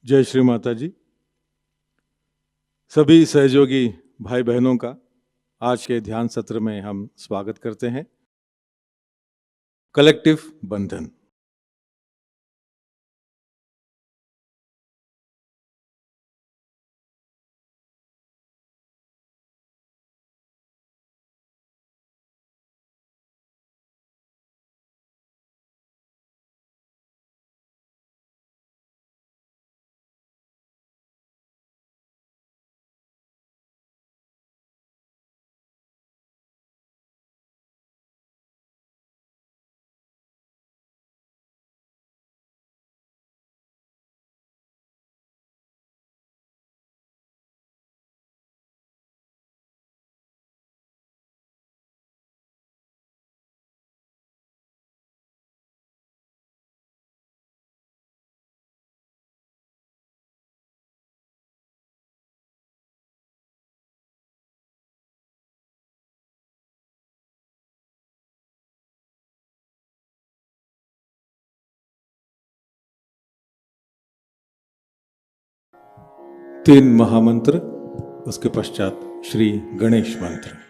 जय श्री माता जी। सभी सहयोगी भाई बहनों का आज के ध्यान सत्र में हम स्वागत करते हैं। कलेक्टिव बंधन। तीन महामंत्र, उसके पश्चात श्री गणेश मंत्र।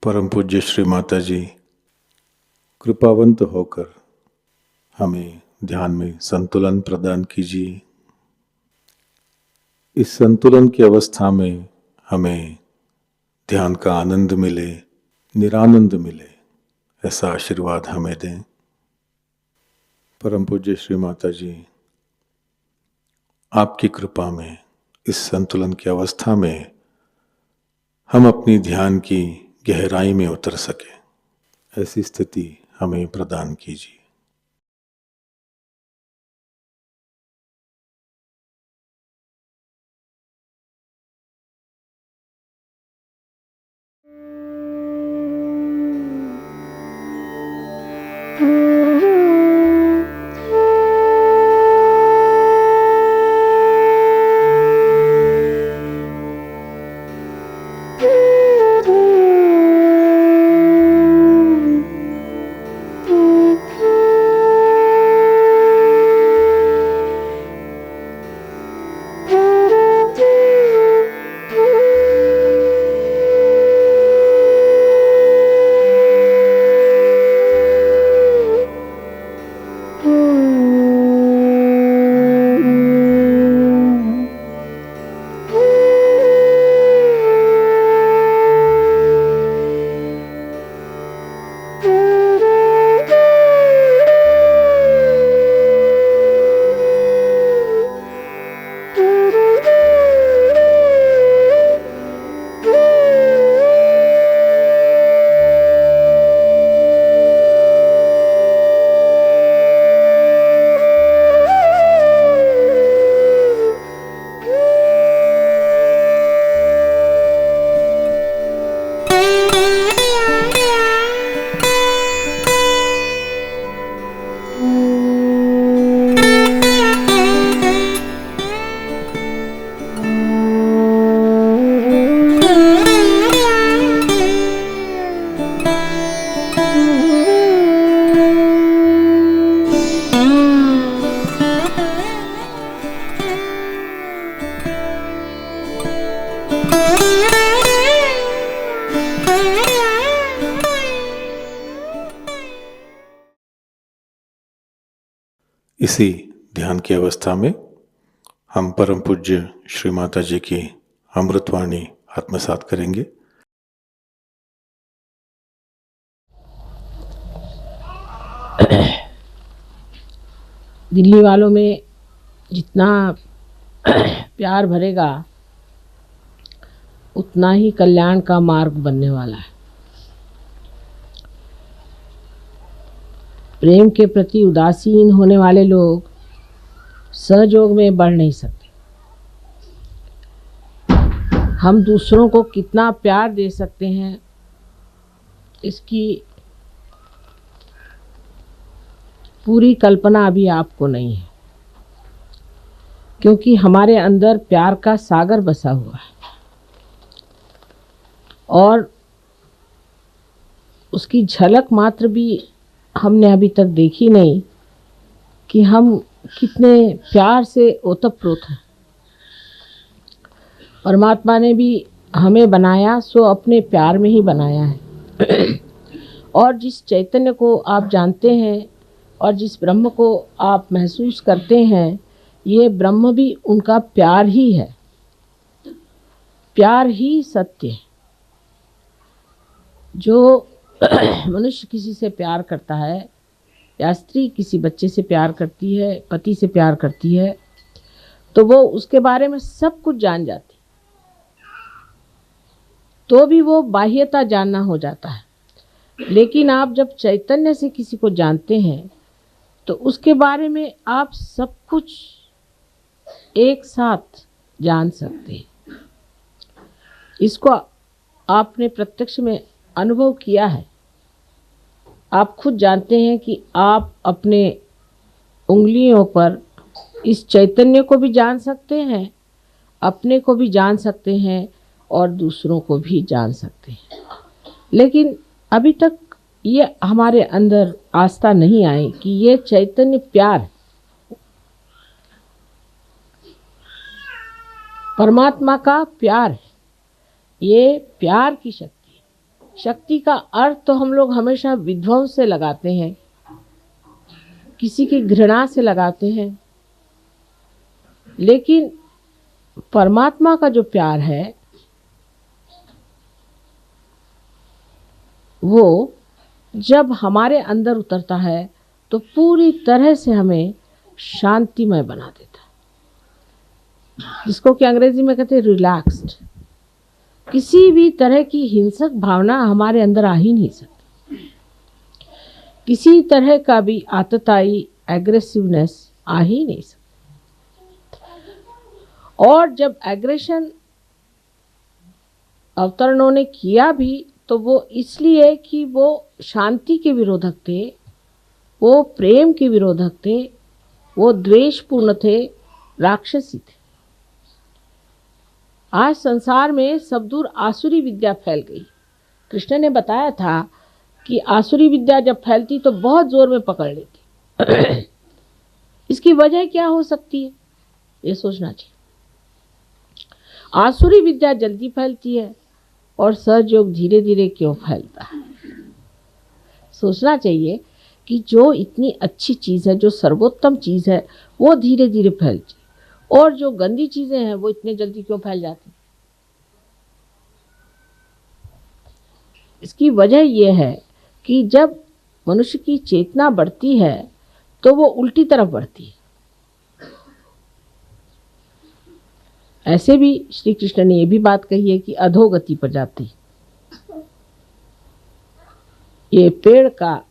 परम पूज्य श्री माता जी कृपावंत होकर हमें ध्यान में संतुलन प्रदान कीजिए। इस संतुलन की अवस्था में हमें ध्यान का आनंद मिले, निरानंद मिले, ऐसा आशीर्वाद हमें दें। परम पूज्य श्री माता जी, आपकी कृपा में इस संतुलन की अवस्था में हम अपनी ध्यान की गहराई में उतर सके, ऐसी स्थिति हमें प्रदान कीजिए। इसी ध्यान की अवस्था में हम परम पूज्य श्री माता जी की अमृतवाणी आत्मसात करेंगे। दिल्ली वालों में जितना प्यार भरेगा उतना ही कल्याण का मार्ग बनने वाला है। प्रेम के प्रति उदासीन होने वाले लोग सहयोग में बढ़ नहीं सकते। हम दूसरों को कितना प्यार दे सकते हैं, इसकी पूरी कल्पना अभी आपको नहीं है, क्योंकि हमारे अंदर प्यार का सागर बसा हुआ है और उसकी झलक मात्र भी हमने अभी तक देखी नहीं कि हम कितने प्यार से ओतप्रोत हैं। परमात्मा ने भी हमें बनाया सो अपने प्यार में ही बनाया है और जिस चैतन्य को आप जानते हैं और जिस ब्रह्म को आप महसूस करते हैं, ये ब्रह्म भी उनका प्यार ही है। प्यार ही सत्य है। जो मनुष्य किसी से प्यार करता है या स्त्री किसी बच्चे से प्यार करती है, पति से प्यार करती है, तो वो उसके बारे में सब कुछ जान जाती, तो भी वो बाह्यता जानना हो जाता है। लेकिन आप जब चैतन्य से किसी को जानते हैं तो उसके बारे में आप सब कुछ एक साथ जान सकते हैं। इसको आपने प्रत्यक्ष में अनुभव किया है। आप खुद जानते हैं कि आप अपने उंगलियों पर इस चैतन्य को भी जान सकते हैं, अपने को भी जान सकते हैं और दूसरों को भी जान सकते हैं। लेकिन अभी तक ये हमारे अंदर आस्था नहीं आई कि ये चैतन्य प्यार, परमात्मा का प्यार है। ये प्यार की शक्ति है। शक्ति का अर्थ तो हम लोग हमेशा विध्वंस से लगाते हैं, किसी की घृणा से लगाते हैं, लेकिन परमात्मा का जो प्यार है वो जब हमारे अंदर उतरता है तो पूरी तरह से हमें शांतिमय बना देता है, जिसको कि अंग्रेजी में कहते हैं रिलैक्स्ड। किसी भी तरह की हिंसक भावना हमारे अंदर आ ही नहीं सकती, किसी तरह का भी आतताई एग्रेसिवनेस आ ही नहीं सकती। और जब एग्रेशन अवतरणों ने किया भी तो वो इसलिए कि वो शांति के विरोधक थे, वो प्रेम के विरोधक थे, वो द्वेषपूर्ण थे, राक्षसी थे। आज संसार में सब दूर आसुरी विद्या फैल गई। कृष्ण ने बताया था कि आसुरी विद्या जब फैलती तो बहुत जोर में पकड़ लेती। इसकी वजह क्या हो सकती है, ये सोचना चाहिए। आसुरी विद्या जल्दी फैलती है और सहयोग धीरे धीरे क्यों फैलता है। सोचना चाहिए कि जो इतनी अच्छी चीज़ है, जो सर्वोत्तम चीज़ है, वो धीरे धीरे फैलती, और जो गंदी चीज़ें हैं वो इतने जल्दी क्यों फैल जाती। इसकी वजह यह है कि जब मनुष्य की चेतना बढ़ती है तो वो उल्टी तरफ बढ़ती है। ऐसे भी श्री कृष्ण ने ये भी बात कही है कि अधोगति पर जाती। ये पेड़ का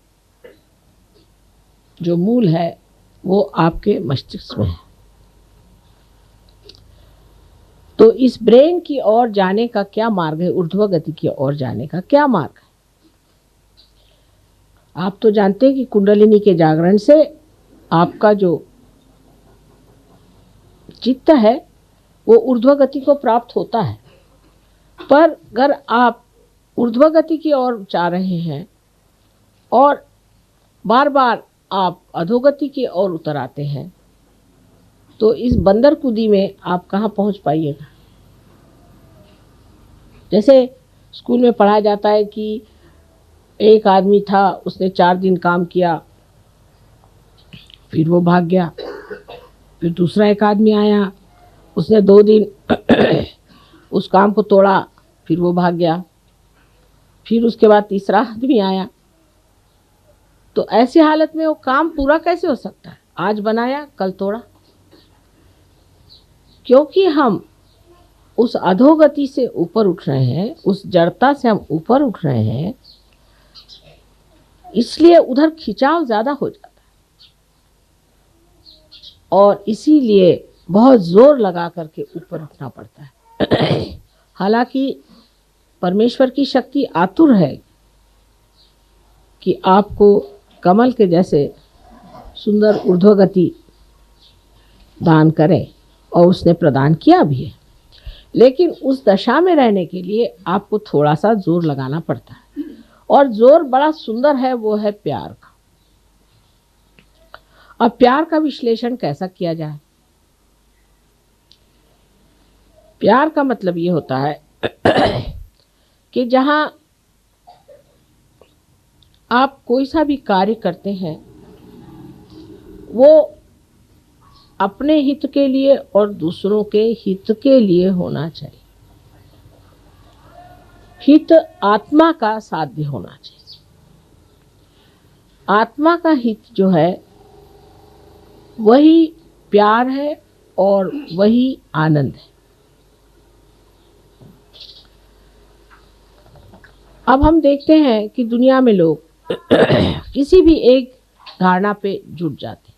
जो मूल है वो आपके मस्तिष्क में है, तो इस ब्रेन की ओर जाने का क्या मार्ग है, ऊर्ध्व गति की ओर जाने का क्या मार्ग है। आप तो जानते हैं कि कुंडलिनी के जागरण से आपका जो चित्त है वो ऊर्ध्व गति को प्राप्त होता है, पर अगर आप ऊर्ध्व गति की ओर जा रहे हैं और बार बार आप अधोगति की ओर उतर आते हैं तो इस बंदर कूदी में आप कहाँ पहुँच पाइएगा। जैसे स्कूल में पढ़ाया जाता है कि एक आदमी था, उसने 4 दिन काम किया, फिर वो भाग गया। फिर दूसरा एक आदमी आया, उसने 2 दिन उस काम को तोड़ा, फिर वो भाग गया। फिर उसके बाद तीसरा आदमी आया। तो ऐसी हालत में वो काम पूरा कैसे हो सकता है। आज बनाया कल तोड़ा, क्योंकि हम उस अधोगति से ऊपर उठ रहे हैं, उस जड़ता से हम ऊपर उठ रहे हैं, इसलिए उधर खिंचाव ज़्यादा हो जाता है और इसीलिए बहुत जोर लगा करके ऊपर उठना पड़ता है। हालांकि परमेश्वर की शक्ति आतुर है कि आपको कमल के जैसे सुंदर ऊर्ध्वगति दान करे, और उसने प्रदान किया भी है, लेकिन उस दशा में रहने के लिए आपको थोड़ा सा जोर लगाना पड़ता है, और जोर बड़ा सुंदर है, वो है प्यार का। अब प्यार का विश्लेषण कैसा किया जाए। प्यार का मतलब ये होता है कि जहाँ आप कोई सा भी कार्य करते हैं वो अपने हित के लिए और दूसरों के हित के लिए होना चाहिए। हित आत्मा का साध्य होना चाहिए। आत्मा का हित जो है वही प्यार है और वही आनंद है। अब हम देखते हैं कि दुनिया में लोग किसी भी एक धारणा पे जुट जाते हैं।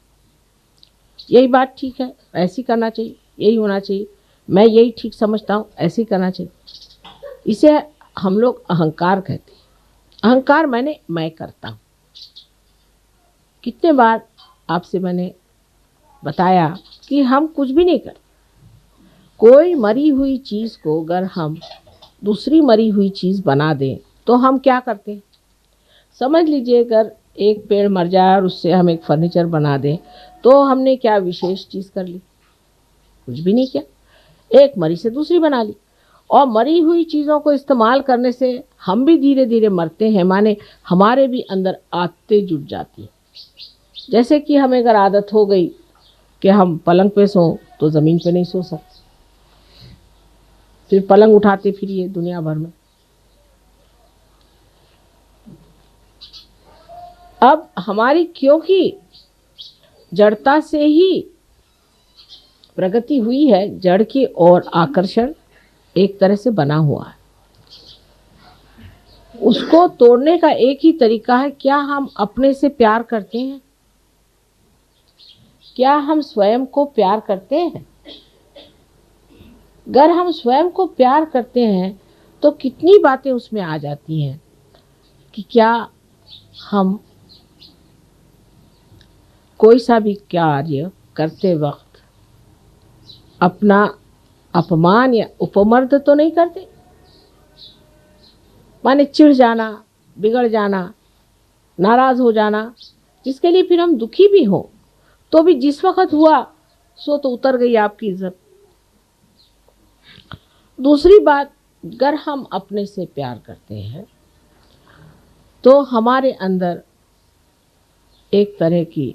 यही बात ठीक है, ऐसी करना चाहिए, यही होना चाहिए, मैं यही ठीक समझता हूँ, ऐसे करना चाहिए। इसे हम लोग अहंकार कहते हैं। अहंकार माने मैं करता हूँ। कितने बार आपसे मैंने बताया कि हम कुछ भी नहीं करते। कोई मरी हुई चीज़ को अगर हम दूसरी मरी हुई चीज़ बना दें तो हम क्या करते हैं। समझ लीजिए अगर एक पेड़ मर जाए और उससे हम एक फर्नीचर बना दें तो हमने क्या विशेष चीज़ कर ली, कुछ भी नहीं किया। एक मरी से दूसरी बना ली, और मरी हुई चीज़ों को इस्तेमाल करने से हम भी धीरे धीरे मरते हैं, माने हमारे भी अंदर आदतें जुट जाती हैं। जैसे कि हमें अगर आदत हो गई कि हम पलंग पे सों तो ज़मीन पे नहीं सो सकते, फिर पलंग उठाते फिरिए दुनिया भर में। अब हमारी क्योंकि जड़ता से ही प्रगति हुई है, जड़ की ओर आकर्षण एक तरह से बना हुआ है। उसको तोड़ने का एक ही तरीका है, क्या हम अपने से प्यार करते हैं? क्या हम स्वयं को प्यार करते हैं? अगर हम स्वयं को प्यार करते हैं तो कितनी बातें उसमें आ जाती हैं कि क्या हम कोई सा भी कार्य करते वक्त अपना अपमान या उपमर्द तो नहीं करते, माने चिढ़ जाना, बिगड़ जाना, नाराज हो जाना, जिसके लिए फिर हम दुखी भी हो तो भी जिस वक्त हुआ सो तो उतर गई आपकी इज्जत। दूसरी बात, अगर हम अपने से प्यार करते हैं तो हमारे अंदर एक तरह की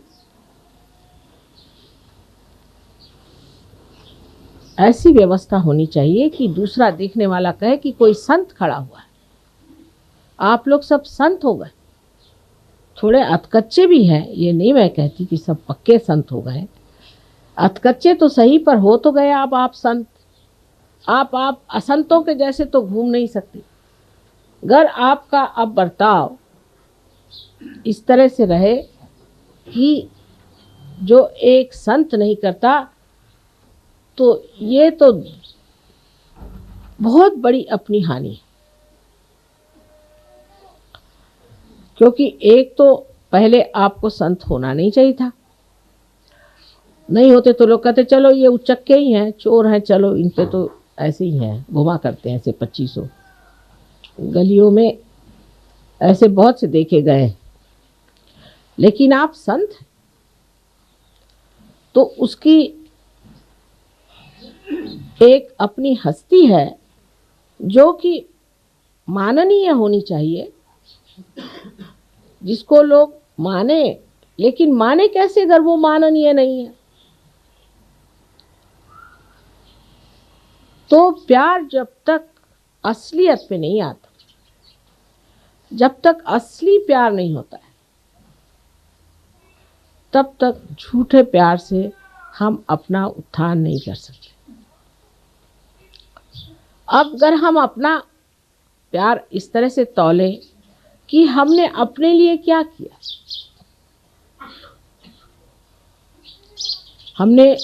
ऐसी व्यवस्था होनी चाहिए कि दूसरा देखने वाला कहे कि कोई संत खड़ा हुआ है। आप लोग सब संत हो गए, थोड़े अधकच्चे भी हैं, ये नहीं मैं कहती कि सब पक्के संत हो गए, अधकच्चे तो सही पर हो तो गए आप संत। आप असंतों के जैसे तो घूम नहीं सकते। अगर आपका अब बर्ताव इस तरह से रहे कि जो एक संत नहीं करता, तो ये तो बहुत बड़ी अपनी हानि है। क्योंकि एक तो पहले आपको संत होना नहीं चाहिए था, नहीं होते तो लोग कहते चलो ये उचक्के ही हैं, चोर हैं, चलो इन पे तो ऐसे ही हैं, घुमा करते हैं ऐसे 2500। गलियों में ऐसे बहुत से देखे गए। लेकिन आप संत तो उसकी एक अपनी हस्ती है जो कि माननीय होनी चाहिए, जिसको लोग माने। लेकिन माने कैसे अगर वो माननीय नहीं है? तो प्यार जब तक असलियत पे नहीं आता, जब तक असली प्यार नहीं होता है, तब तक झूठे प्यार से हम अपना उत्थान नहीं कर सकते। अब अगर हम अपना प्यार इस तरह से तौले कि हमने अपने लिए क्या किया, हमने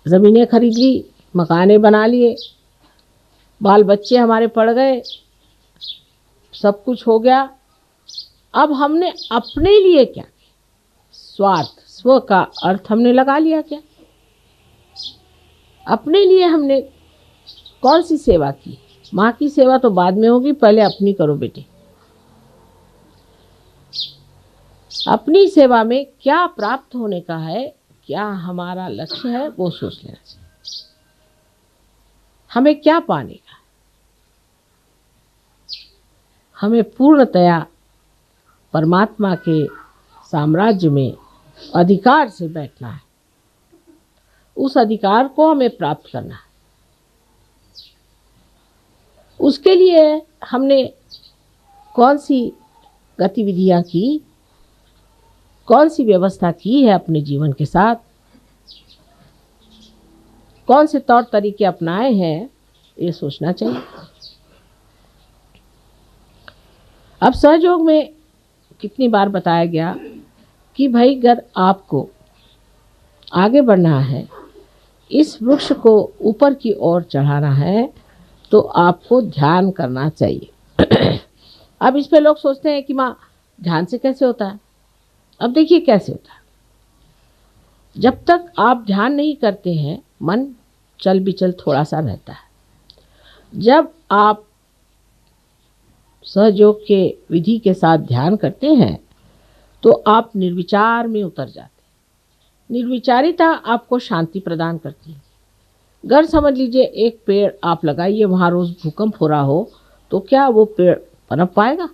ज़मीनें खरीद ली, मकाने बना लिए, बाल बच्चे हमारे पड़ गए, सब कुछ हो गया। अब हमने अपने लिए क्या किया? स्वार्थ, स्व का अर्थ हमने लगा लिया क्या? अपने लिए हमने कौन सी सेवा की? माँ की सेवा तो बाद में होगी, पहले अपनी करो बेटे। अपनी सेवा में क्या प्राप्त होने का है, क्या हमारा लक्ष्य है, वो सोच लेना चाहिए। हमें क्या पाने का? हमें पूर्णतया परमात्मा के साम्राज्य में अधिकार से बैठना है। उस अधिकार को हमें प्राप्त करना है। उसके लिए हमने कौन सी गतिविधियां की, कौन सी व्यवस्था की है अपने जीवन के साथ, कौन से तौर तरीके अपनाए हैं, ये सोचना चाहिए। अब सहयोग में कितनी बार बताया गया कि भाई अगर आपको आगे बढ़ना है, इस वृक्ष को ऊपर की ओर चढ़ाना है, तो आपको ध्यान करना चाहिए। अब इस पे लोग सोचते हैं कि माँ ध्यान से कैसे होता है? अब देखिए कैसे होता है। जब तक आप ध्यान नहीं करते हैं, मन चल बिचल थोड़ा सा रहता है। जब आप सहयोग के विधि के साथ ध्यान करते हैं तो आप निर्विचार में उतर जाते हैं। निर्विचारिता आपको शांति प्रदान करती है। अगर समझ लीजिए एक पेड़ आप लगाइए, वहां रोज भूकंप हो रहा हो, तो क्या वो पेड़ पनप पाएगा?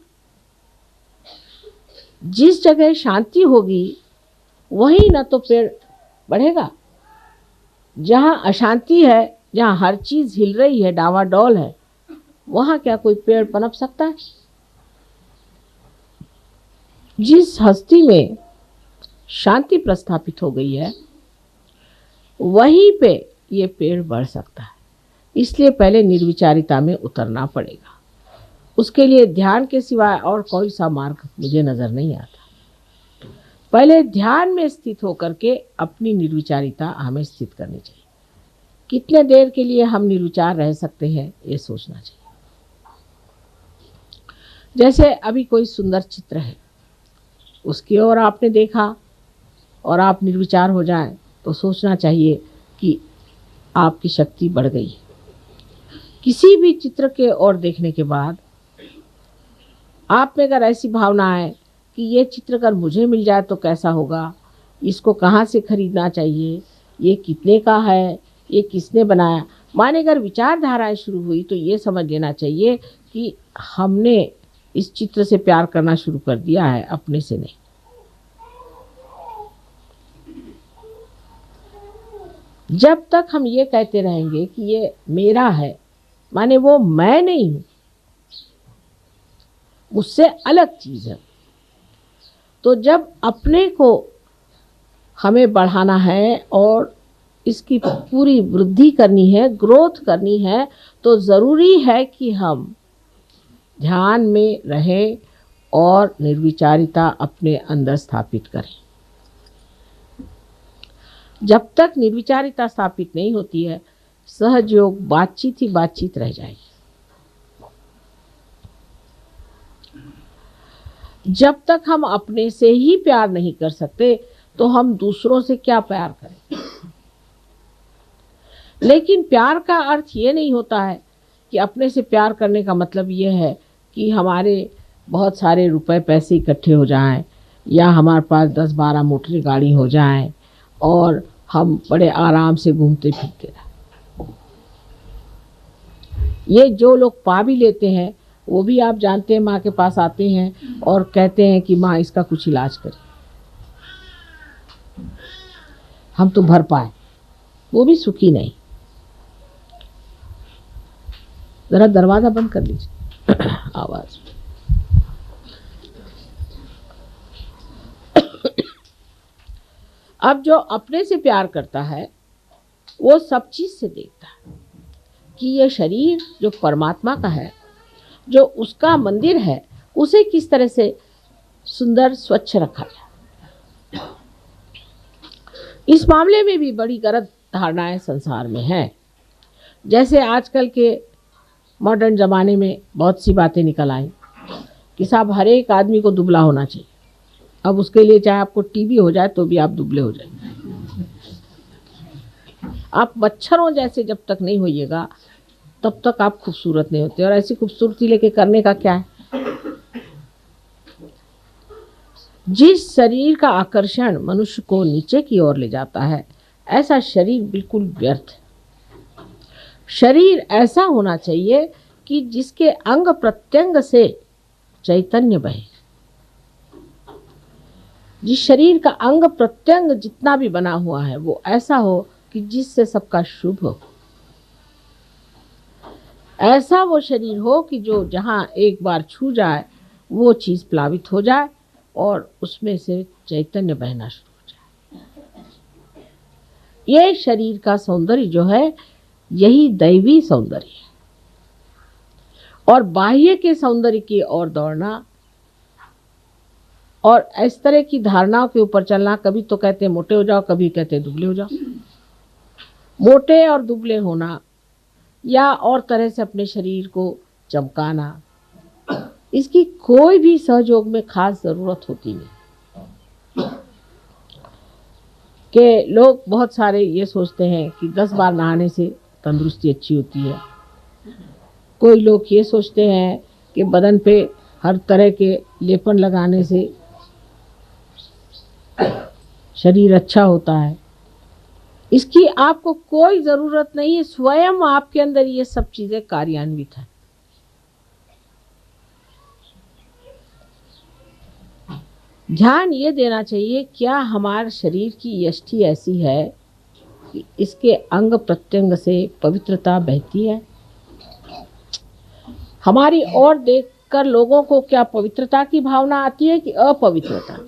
जिस जगह शांति होगी वहीं न तो पेड़ बढ़ेगा। जहां अशांति है, जहां हर चीज हिल रही है, डावाडोल है, वहां क्या कोई पेड़ पनप सकता है? जिस हस्ती में शांति प्रस्थापित हो गई है, वहीं पे ये पेड़ बढ़ सकता है। इसलिए पहले निर्विचारिता में उतरना पड़ेगा। उसके लिए ध्यान के सिवाय और कोई सा मार्ग मुझे नजर नहीं आता। पहले ध्यान में स्थित होकर के अपनी निर्विचारिता हमें स्थित करनी चाहिए। कितने देर के लिए हम निर्विचार रह सकते हैं, ये सोचना चाहिए। जैसे अभी कोई सुंदर चित्र है, उसकी ओर आपने देखा और आप निर्विचार हो जाएं, तो सोचना चाहिए कि आपकी शक्ति बढ़ गई है। किसी भी चित्र के ओर देखने के बाद आप में अगर ऐसी भावना है कि ये चित्र अगर मुझे मिल जाए तो कैसा होगा, इसको कहाँ से खरीदना चाहिए, ये कितने का है, ये किसने बनाया, माने अगर विचारधाराएं शुरू हुई, तो ये समझ लेना चाहिए कि हमने इस चित्र से प्यार करना शुरू कर दिया है, अपने से नहीं। जब तक हम ये कहते रहेंगे कि ये मेरा है, माने वो मैं नहीं हूं, मुझसे अलग चीज है, तो जब अपने को हमें बढ़ाना है और इसकी पूरी वृद्धि करनी है, ग्रोथ करनी है, तो जरूरी है कि हम ध्यान में रहें और निर्विचारिता अपने अंदर स्थापित करें। जब तक निर्विचारिता स्थापित नहीं होती है, सहज योग बातचीत ही बातचीत रह जाएगी। जब तक हम अपने से ही प्यार नहीं कर सकते, तो हम दूसरों से क्या प्यार करें? लेकिन प्यार का अर्थ ये नहीं होता है कि अपने से प्यार करने का मतलब ये है कि हमारे बहुत सारे रुपए पैसे इकट्ठे हो जाएं, या हमारे पास 10-12 मोटर गाड़ी हो जाएं और हम बड़े आराम से घूमते फिरते रहें। ये जो लोग पा भी लेते हैं, वो भी आप जानते हैं, माँ के पास आते हैं और कहते हैं कि माँ इसका कुछ इलाज करें, हम तो भर पाए, वो भी सुखी नहीं। जरा दरवाजा बंद कर लीजिए आवाज। अब जो अपने से प्यार करता है, वो सब चीज से देखता है कि ये शरीर जो परमात्मा का है, जो उसका मंदिर है, उसे किस तरह से सुंदर स्वच्छ रखा जाए। इस मामले में भी बड़ी गलत धारणाएं संसार में हैं। जैसे आजकल के मॉडर्न ज़माने में बहुत सी बातें निकल आई कि साहब हर एक आदमी को दुबला होना चाहिए। अब उसके लिए चाहे आपको टीबी हो जाए तो भी आप दुबले हो जाएंगे। आप मच्छरों जैसे जब तक नहीं होइएगा, तब तक आप खूबसूरत नहीं होते। और ऐसी खूबसूरती लेके करने का क्या है? जिस शरीर का आकर्षण मनुष्य को नीचे की ओर ले जाता है, ऐसा शरीर बिल्कुल व्यर्थ है। शरीर ऐसा होना चाहिए कि जिसके अंग प्रत्यंग से चैतन्य बहे। जिस शरीर का अंग प्रत्यंग जितना भी बना हुआ है, वो ऐसा हो कि जिससे सबका शुभ हो। ऐसा वो शरीर हो कि जो जहाँ एक बार छू जाए, वो चीज प्लावित हो जाए और उसमें से चैतन्य बहना शुरू हो जाए। ये शरीर का सौंदर्य जो है, यही दैवी सौंदर्य है। और बाह्य के सौंदर्य की ओर दौड़ना और इस तरह की धारणाओं के ऊपर चलना, कभी तो कहते हैं मोटे हो जाओ, कभी कहते हैं दुबले हो जाओ। मोटे और दुबले होना या और तरह से अपने शरीर को चमकाना, इसकी कोई भी सहयोग में खास जरूरत होती नहीं। कि लोग बहुत सारे ये सोचते हैं कि 10 बार नहाने से तंदुरुस्ती अच्छी होती है। कोई लोग ये सोचते हैं कि बदन पे हर तरह के लेपन लगाने से शरीर अच्छा होता है। इसकी आपको कोई जरूरत नहीं है, स्वयं आपके अंदर ये सब चीजें कार्यान्वित है। ध्यान ये देना चाहिए, क्या हमारे शरीर की यष्टि ऐसी है कि इसके अंग प्रत्यंग से पवित्रता बहती है? हमारी ओर देखकर लोगों को क्या पवित्रता की भावना आती है कि अपवित्रता?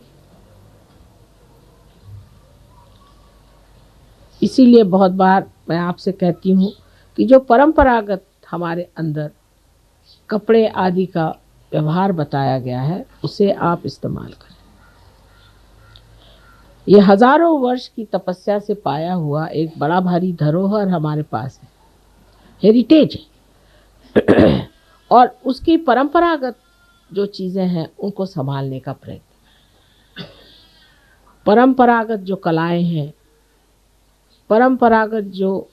इसीलिए बहुत बार मैं आपसे कहती हूँ कि जो परंपरागत हमारे अंदर कपड़े आदि का व्यवहार बताया गया है उसे आप इस्तेमाल करें। ये हजारों वर्ष की तपस्या से पाया हुआ एक बड़ा भारी धरोहर हमारे पास है, हेरिटेज है। और उसकी परंपरागत जो चीज़ें हैं उनको संभालने का प्रयत्न, परंपरागत जो कलाएं हैं, परंपरागत जो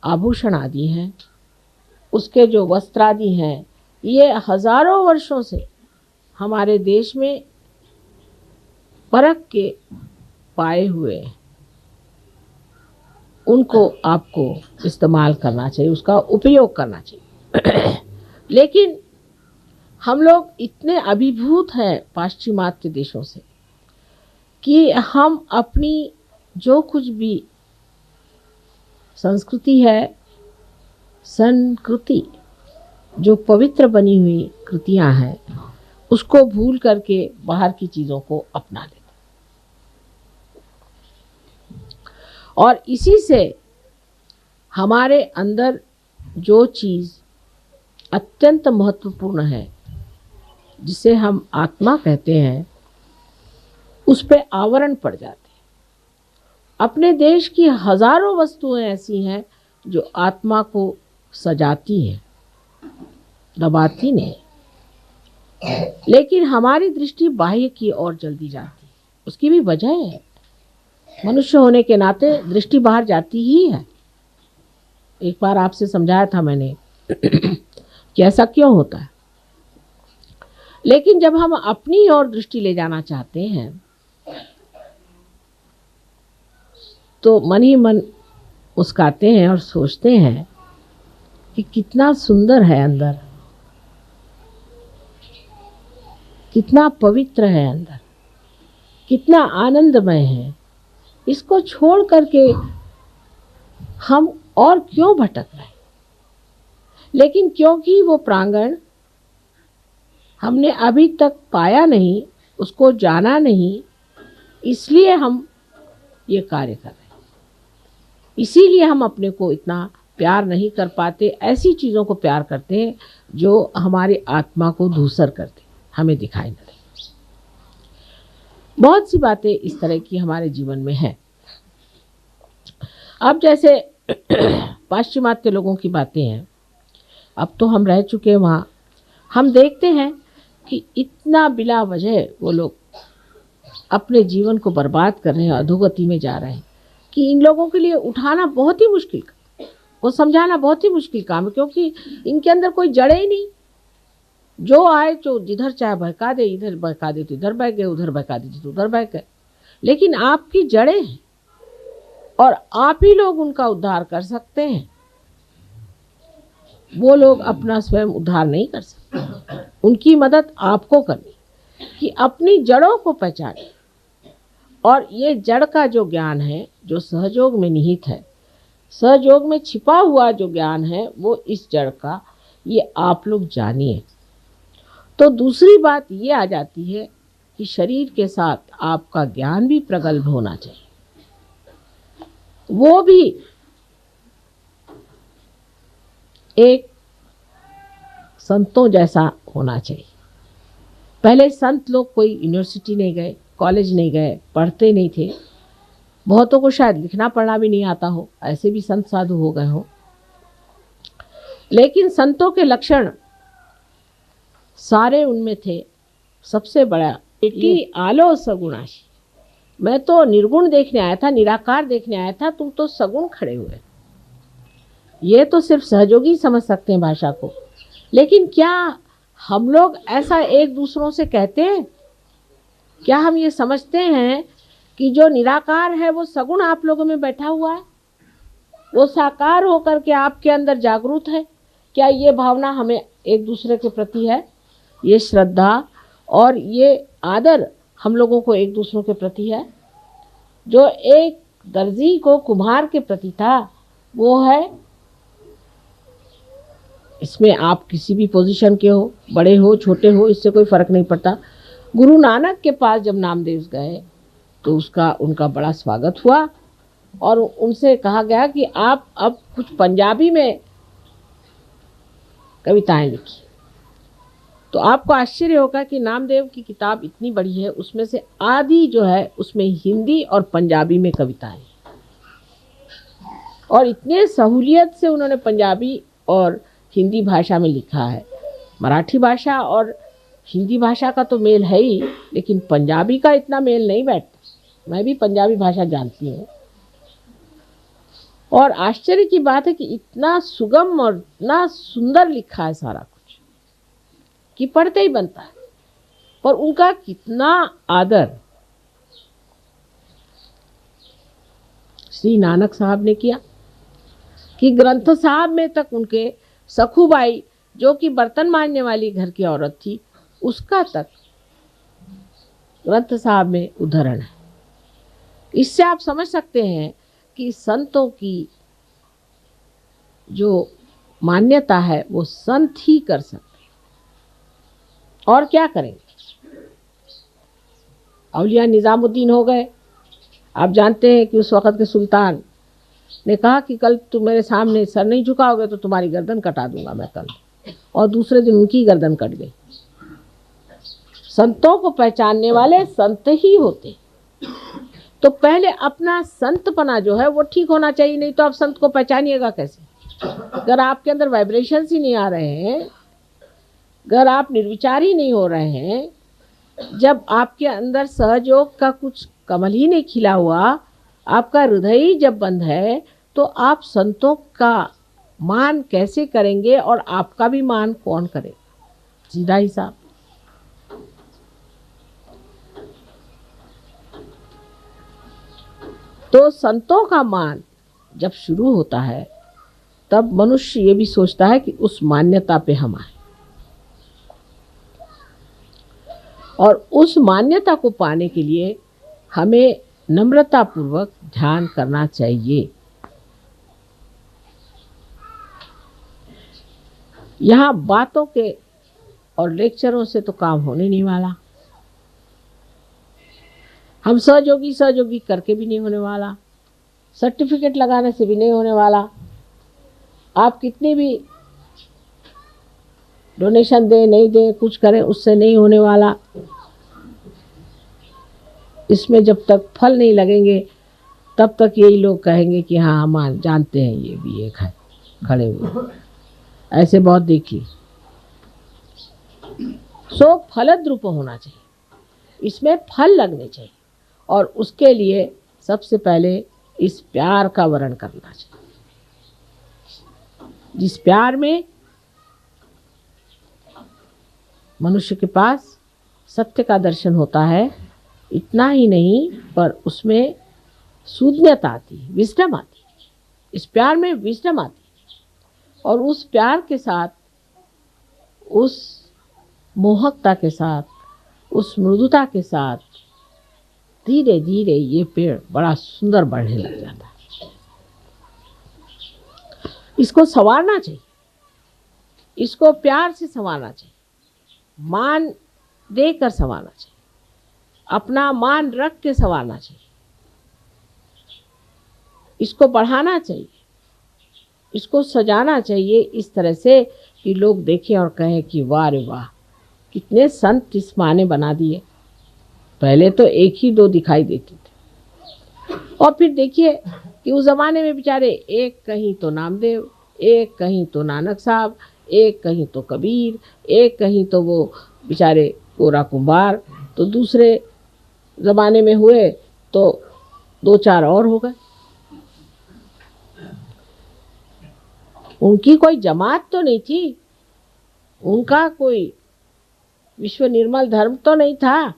आभूषण आदि हैं, उसके जो वस्त्र आदि हैं, ये हजारों वर्षों से हमारे देश में परख के पाए हुए हैं। उनको आपको इस्तेमाल करना चाहिए, उसका उपयोग करना चाहिए। लेकिन हम लोग इतने अभिभूत हैं पाश्चिमात्य देशों से कि हम अपनी जो कुछ भी संस्कृति है, संस्कृति जो पवित्र बनी हुई कृतियां हैं, उसको भूल करके बाहर की चीज़ों को अपना लेते। और इसी से हमारे अंदर जो चीज़ अत्यंत महत्वपूर्ण है, जिसे हम आत्मा कहते हैं, उस पे आवरण पड़ जाते हैं। अपने देश की हजारों वस्तुएं ऐसी हैं जो आत्मा को सजाती हैं, दबाती नहीं, लेकिन हमारी दृष्टि बाह्य की ओर जल्दी जाती है। उसकी भी वजह है, मनुष्य होने के नाते दृष्टि बाहर जाती ही है। एक बार आपसे समझाया था मैंने कि ऐसा क्यों होता है। लेकिन जब हम अपनी ओर दृष्टि ले जाना चाहते हैं तो मन ही मन मुस्काते हैं और सोचते हैं कि कितना सुंदर है अंदर, कितना पवित्र है अंदर, कितना आनंदमय है। इसको छोड़ करके हम और क्यों भटक रहे हैं? लेकिन क्योंकि वो प्रांगण हमने अभी तक पाया नहीं, उसको जाना नहीं, इसलिए हम ये कार्य कर रहे हैं। इसीलिए हम अपने को इतना प्यार नहीं कर पाते, ऐसी चीज़ों को प्यार करते हैं जो हमारी आत्मा को धूसर करते, हमें दिखाई न दे। बहुत सी बातें इस तरह की हमारे जीवन में है। अब जैसे पाश्चिमात्य लोगों की बातें हैं, अब तो हम रह चुके हैं वहाँ, हम देखते हैं कि इतना बिला वजह वो लोग अपने जीवन को बर्बाद कर रहे हैं, अधोगति में जा रहे हैं कि इन लोगों के लिए उठाना बहुत ही मुश्किल, वो समझाना बहुत ही मुश्किल काम है, क्योंकि इनके अंदर कोई जड़े ही नहीं। जो आए जो जिधर चाहे बहका दे, इधर बहका दे तो इधर बह गए, उधर बहका दे तो उधर बह गए। लेकिन आपकी जड़ें हैं और आप ही लोग उनका उद्धार कर सकते हैं। वो लोग अपना स्वयं उद्धार नहीं कर सकते, उनकी मदद आपको करनी कि अपनी जड़ों को पहचाने। और ये जड़ का जो ज्ञान है, जो सहयोग में निहित है, सहयोग में छिपा हुआ जो ज्ञान है, वो इस जड़ का, ये आप लोग जानिए। तो दूसरी बात ये आ जाती है कि शरीर के साथ आपका ज्ञान भी प्रगल्भ होना चाहिए, वो भी एक संतों जैसा होना चाहिए। पहले संत लोग कोई यूनिवर्सिटी नहीं गए, कॉलेज नहीं गए, पढ़ते नहीं थे, बहुतों को शायद लिखना पढ़ना भी नहीं आता हो, ऐसे भी संत साधु हो गए हो। लेकिन संतों के लक्षण सारे उनमें थे। सबसे बड़ा कि आलो सगुणाशी, मैं तो निर्गुण देखने आया था, निराकार देखने आया था, तुम तो सगुण खड़े हुए। ये तो सिर्फ सहयोगी समझ सकते हैं भाषा को, लेकिन क्या हम लोग ऐसा एक दूसरों से कहते हैं? क्या हम ये समझते हैं कि जो निराकार है वो सगुण आप लोगों में बैठा हुआ है, वो साकार होकर के आपके अंदर जागरूक है। क्या ये भावना हमें एक दूसरे के प्रति है? ये श्रद्धा और ये आदर हम लोगों को एक दूसरों के प्रति है? जो एक दर्जी को कुम्हार के प्रति था वो है। इसमें आप किसी भी पोजीशन के हो, बड़े हो छोटे हो, इससे कोई फर्क नहीं पड़ता। गुरु नानक के पास जब नामदेव गए तो उनका बड़ा स्वागत हुआ और उनसे कहा गया कि आप अब कुछ पंजाबी में कविताएं लिखी। तो आपको आश्चर्य होगा कि नामदेव की किताब इतनी बड़ी है, उसमें से आधी जो है उसमें हिंदी और पंजाबी में कविताएं, और इतने सहूलियत से उन्होंने पंजाबी और हिंदी भाषा में लिखा है। मराठी भाषा और हिंदी भाषा का तो मेल है ही, लेकिन पंजाबी का इतना मेल नहीं बैठता। मैं भी पंजाबी भाषा जानती हूँ और आश्चर्य की बात है कि इतना सुगम और इतना सुंदर लिखा है सारा कुछ कि पढ़ते ही बनता है। पर उनका कितना आदर श्री नानक साहब ने किया कि ग्रंथ साहब में तक उनके सखूबाई, जो कि बर्तन मांजने वाली घर की औरत थी, उसका तक ग्रंथ साहब में उदाहरण है। इससे आप समझ सकते हैं कि संतों की जो मान्यता है वो संत ही कर सकते हैं। और क्या करेंगे? औलिया निजामुद्दीन हो गए। आप जानते हैं कि उस वक़्त के सुल्तान ने कहा कि कल तुम मेरे सामने सर नहीं झुकाओगे तो तुम्हारी गर्दन कटा दूंगा मैं कल, और दूसरे दिन उनकी गर्दन कट गई। संतों को पहचानने वाले संत ही होते। तो पहले अपना संतपना जो है वो ठीक होना चाहिए, नहीं तो आप संत को पहचानिएगा कैसे? अगर आपके अंदर वाइब्रेशंस ही नहीं आ रहे हैं, अगर आप निर्विचारी नहीं हो रहे हैं, जब आपके अंदर सहयोग का कुछ कमल ही नहीं खिला हुआ, आपका हृदय ही जब बंद है, तो आप संतों का मान कैसे करेंगे और आपका भी मान कौन करेगा? सीधा हिसाब। तो संतों का मान जब शुरू होता है तब मनुष्य ये भी सोचता है कि उस मान्यता पे हम आए, और उस मान्यता को पाने के लिए हमें नम्रतापूर्वक ध्यान करना चाहिए। यहाँ बातों के और लेक्चरों से तो काम होने नहीं वाला, हम सहयोगी करके भी नहीं होने वाला, सर्टिफिकेट लगाने से भी नहीं होने वाला। आप कितनी भी डोनेशन दें नहीं दें कुछ करें, उससे नहीं होने वाला। इसमें जब तक फल नहीं लगेंगे तब तक यही लोग कहेंगे कि हाँ हम जानते हैं ये भी एक है खड़े हुए। ऐसे बहुत देखी। सो फलद्रुप होना चाहिए, इसमें फल लगने चाहिए, और उसके लिए सबसे पहले इस प्यार का वर्ण करना चाहिए। जिस प्यार में मनुष्य के पास सत्य का दर्शन होता है, इतना ही नहीं पर उसमें शून्यता आती, विजडम आती। इस प्यार में विजडम आती, और उस प्यार के साथ, उस मोहकता के साथ, उस मृदुता के साथ धीरे धीरे ये पेड़ बड़ा सुंदर बढ़ने लग जाता है। इसको संवारना चाहिए, इसको प्यार से संवारना चाहिए, मान देकर संवारना चाहिए, अपना मान रख के संवारना चाहिए, इसको बढ़ाना चाहिए, इसको सजाना चाहिए इस तरह से कि लोग देखें और कहें कि वाह रे वाह, कितने संत इस माँ ने बना दिए। पहले तो एक ही दो दिखाई देते थे, और फिर देखिए कि उस ज़माने में बेचारे एक कहीं तो नामदेव, एक कहीं तो नानक साहब, एक कहीं तो कबीर, एक कहीं तो वो बेचारे कोरा कुंभार, तो दूसरे ज़माने में हुए तो दो चार और हो गए। उनकी कोई जमात तो नहीं थी, उनका कोई विश्व निर्मल धर्म तो नहीं था,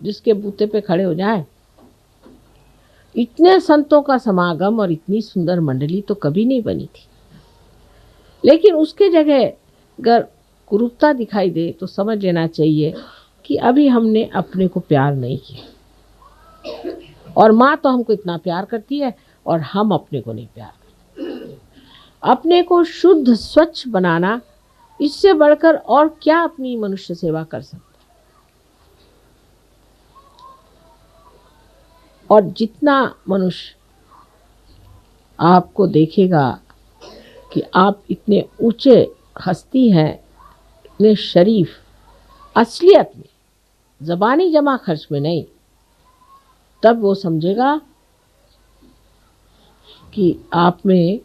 जिसके बूते पे खड़े हो जाए। इतने संतों का समागम और इतनी सुंदर मंडली तो कभी नहीं बनी थी। लेकिन उसके जगह अगर कुरूपता दिखाई दे तो समझ लेना चाहिए कि अभी हमने अपने को प्यार नहीं किया। और माँ तो हमको इतना प्यार करती है और हम अपने को नहीं प्यार करते। अपने को शुद्ध स्वच्छ बनाना, इससे बढ़कर और क्या अपनी मनुष्य सेवा कर सकते। और जितना मनुष्य आपको देखेगा कि आप इतने ऊंचे हस्ती हैं, इतने शरीफ, असलियत में, ज़बानी जमा खर्च में नहीं, तब वो समझेगा कि आप में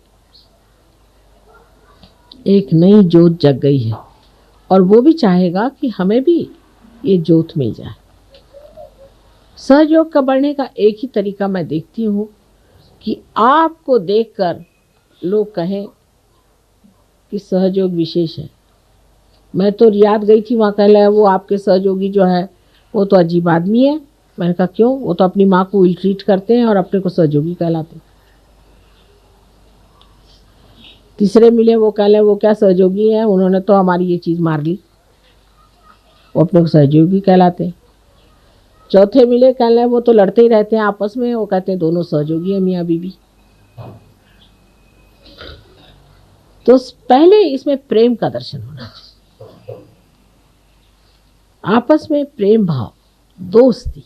एक नई जोत जग गई है। और वो भी चाहेगा कि हमें भी ये जोत मिल जाए। सहयोग का बढ़ने का एक ही तरीका मैं देखती हूँ कि आपको देखकर लोग कहें कि सहयोग विशेष है। मैं तो रियाद गई थी, वहाँ कह रहा है वो आपके सहयोगी जो है वो तो अजीब आदमी है। मैंने कहा क्यों? वो तो अपनी माँ को इल ट्रीट करते हैं और अपने को सहयोगी कहलाते हैं। तीसरे मिले, वो कह रहे वो क्या सहयोगी हैं, उन्होंने तो हमारी ये चीज़ मार ली, वो अपने को सहयोगी कहलाते हैं। चौथे मिले, कह रहे वो तो लड़ते ही रहते हैं आपस में, वो कहते हैं दोनों सहयोगी हैं मियाँ बीबी। तो पहले इसमें प्रेम का दर्शन होना चाहिए, आपस में प्रेम भाव, दोस्ती।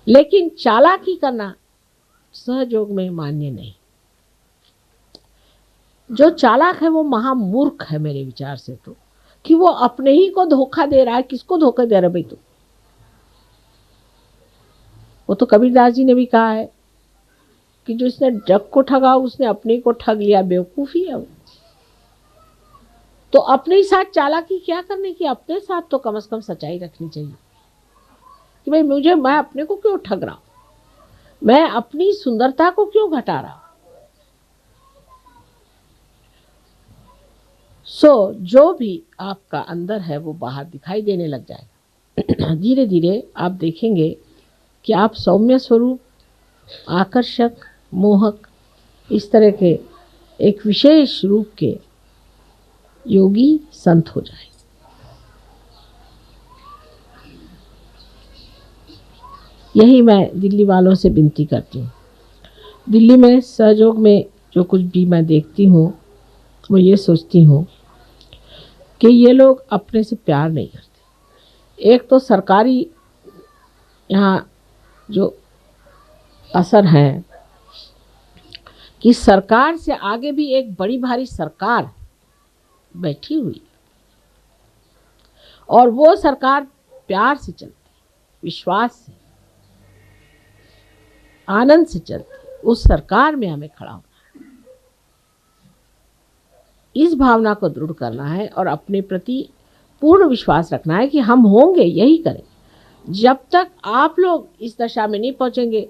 लेकिन चालाकी करना सहयोग में मान्य नहीं। जो चालाक है वो महामूर्ख है मेरे विचार से, तो कि वो अपने ही को धोखा दे रहा है। किसको धोखा दे रहा है भाई? तो वो तो कबीरदास जी ने भी कहा है कि जो इसने जग को ठगा उसने अपने को ठग लिया, बेवकूफी है वो। तो अपने ही साथ चालाकी क्या करने की? अपने साथ तो कम से कम सच्चाई रखनी चाहिए कि भाई मैं अपने को क्यों ठग रहा हूं, मैं अपनी सुंदरता को क्यों घटा रहा हूं। जो भी आपका अंदर है वो बाहर दिखाई देने लग जाएगा। धीरे धीरे आप देखेंगे कि आप सौम्य स्वरूप, आकर्षक, मोहक, इस तरह के एक विशेष रूप के योगी संत हो जाए। यही मैं दिल्ली वालों से विनती करती हूँ। दिल्ली में सहयोग में जो कुछ भी मैं देखती हूँ, वो ये सोचती हूँ कि ये लोग अपने से प्यार नहीं करते। एक तो सरकारी यहाँ जो असर है कि सरकार से आगे भी एक बड़ी भारी सरकार बैठी हुई, और वो सरकार प्यार से चलती, विश्वास से, आनंद से चलती। उस सरकार में हमें खड़ा होना है, इस भावना को दृढ़ करना है और अपने प्रति पूर्ण विश्वास रखना है कि हम होंगे, यही करें। जब तक आप लोग इस दशा में नहीं पहुंचेंगे,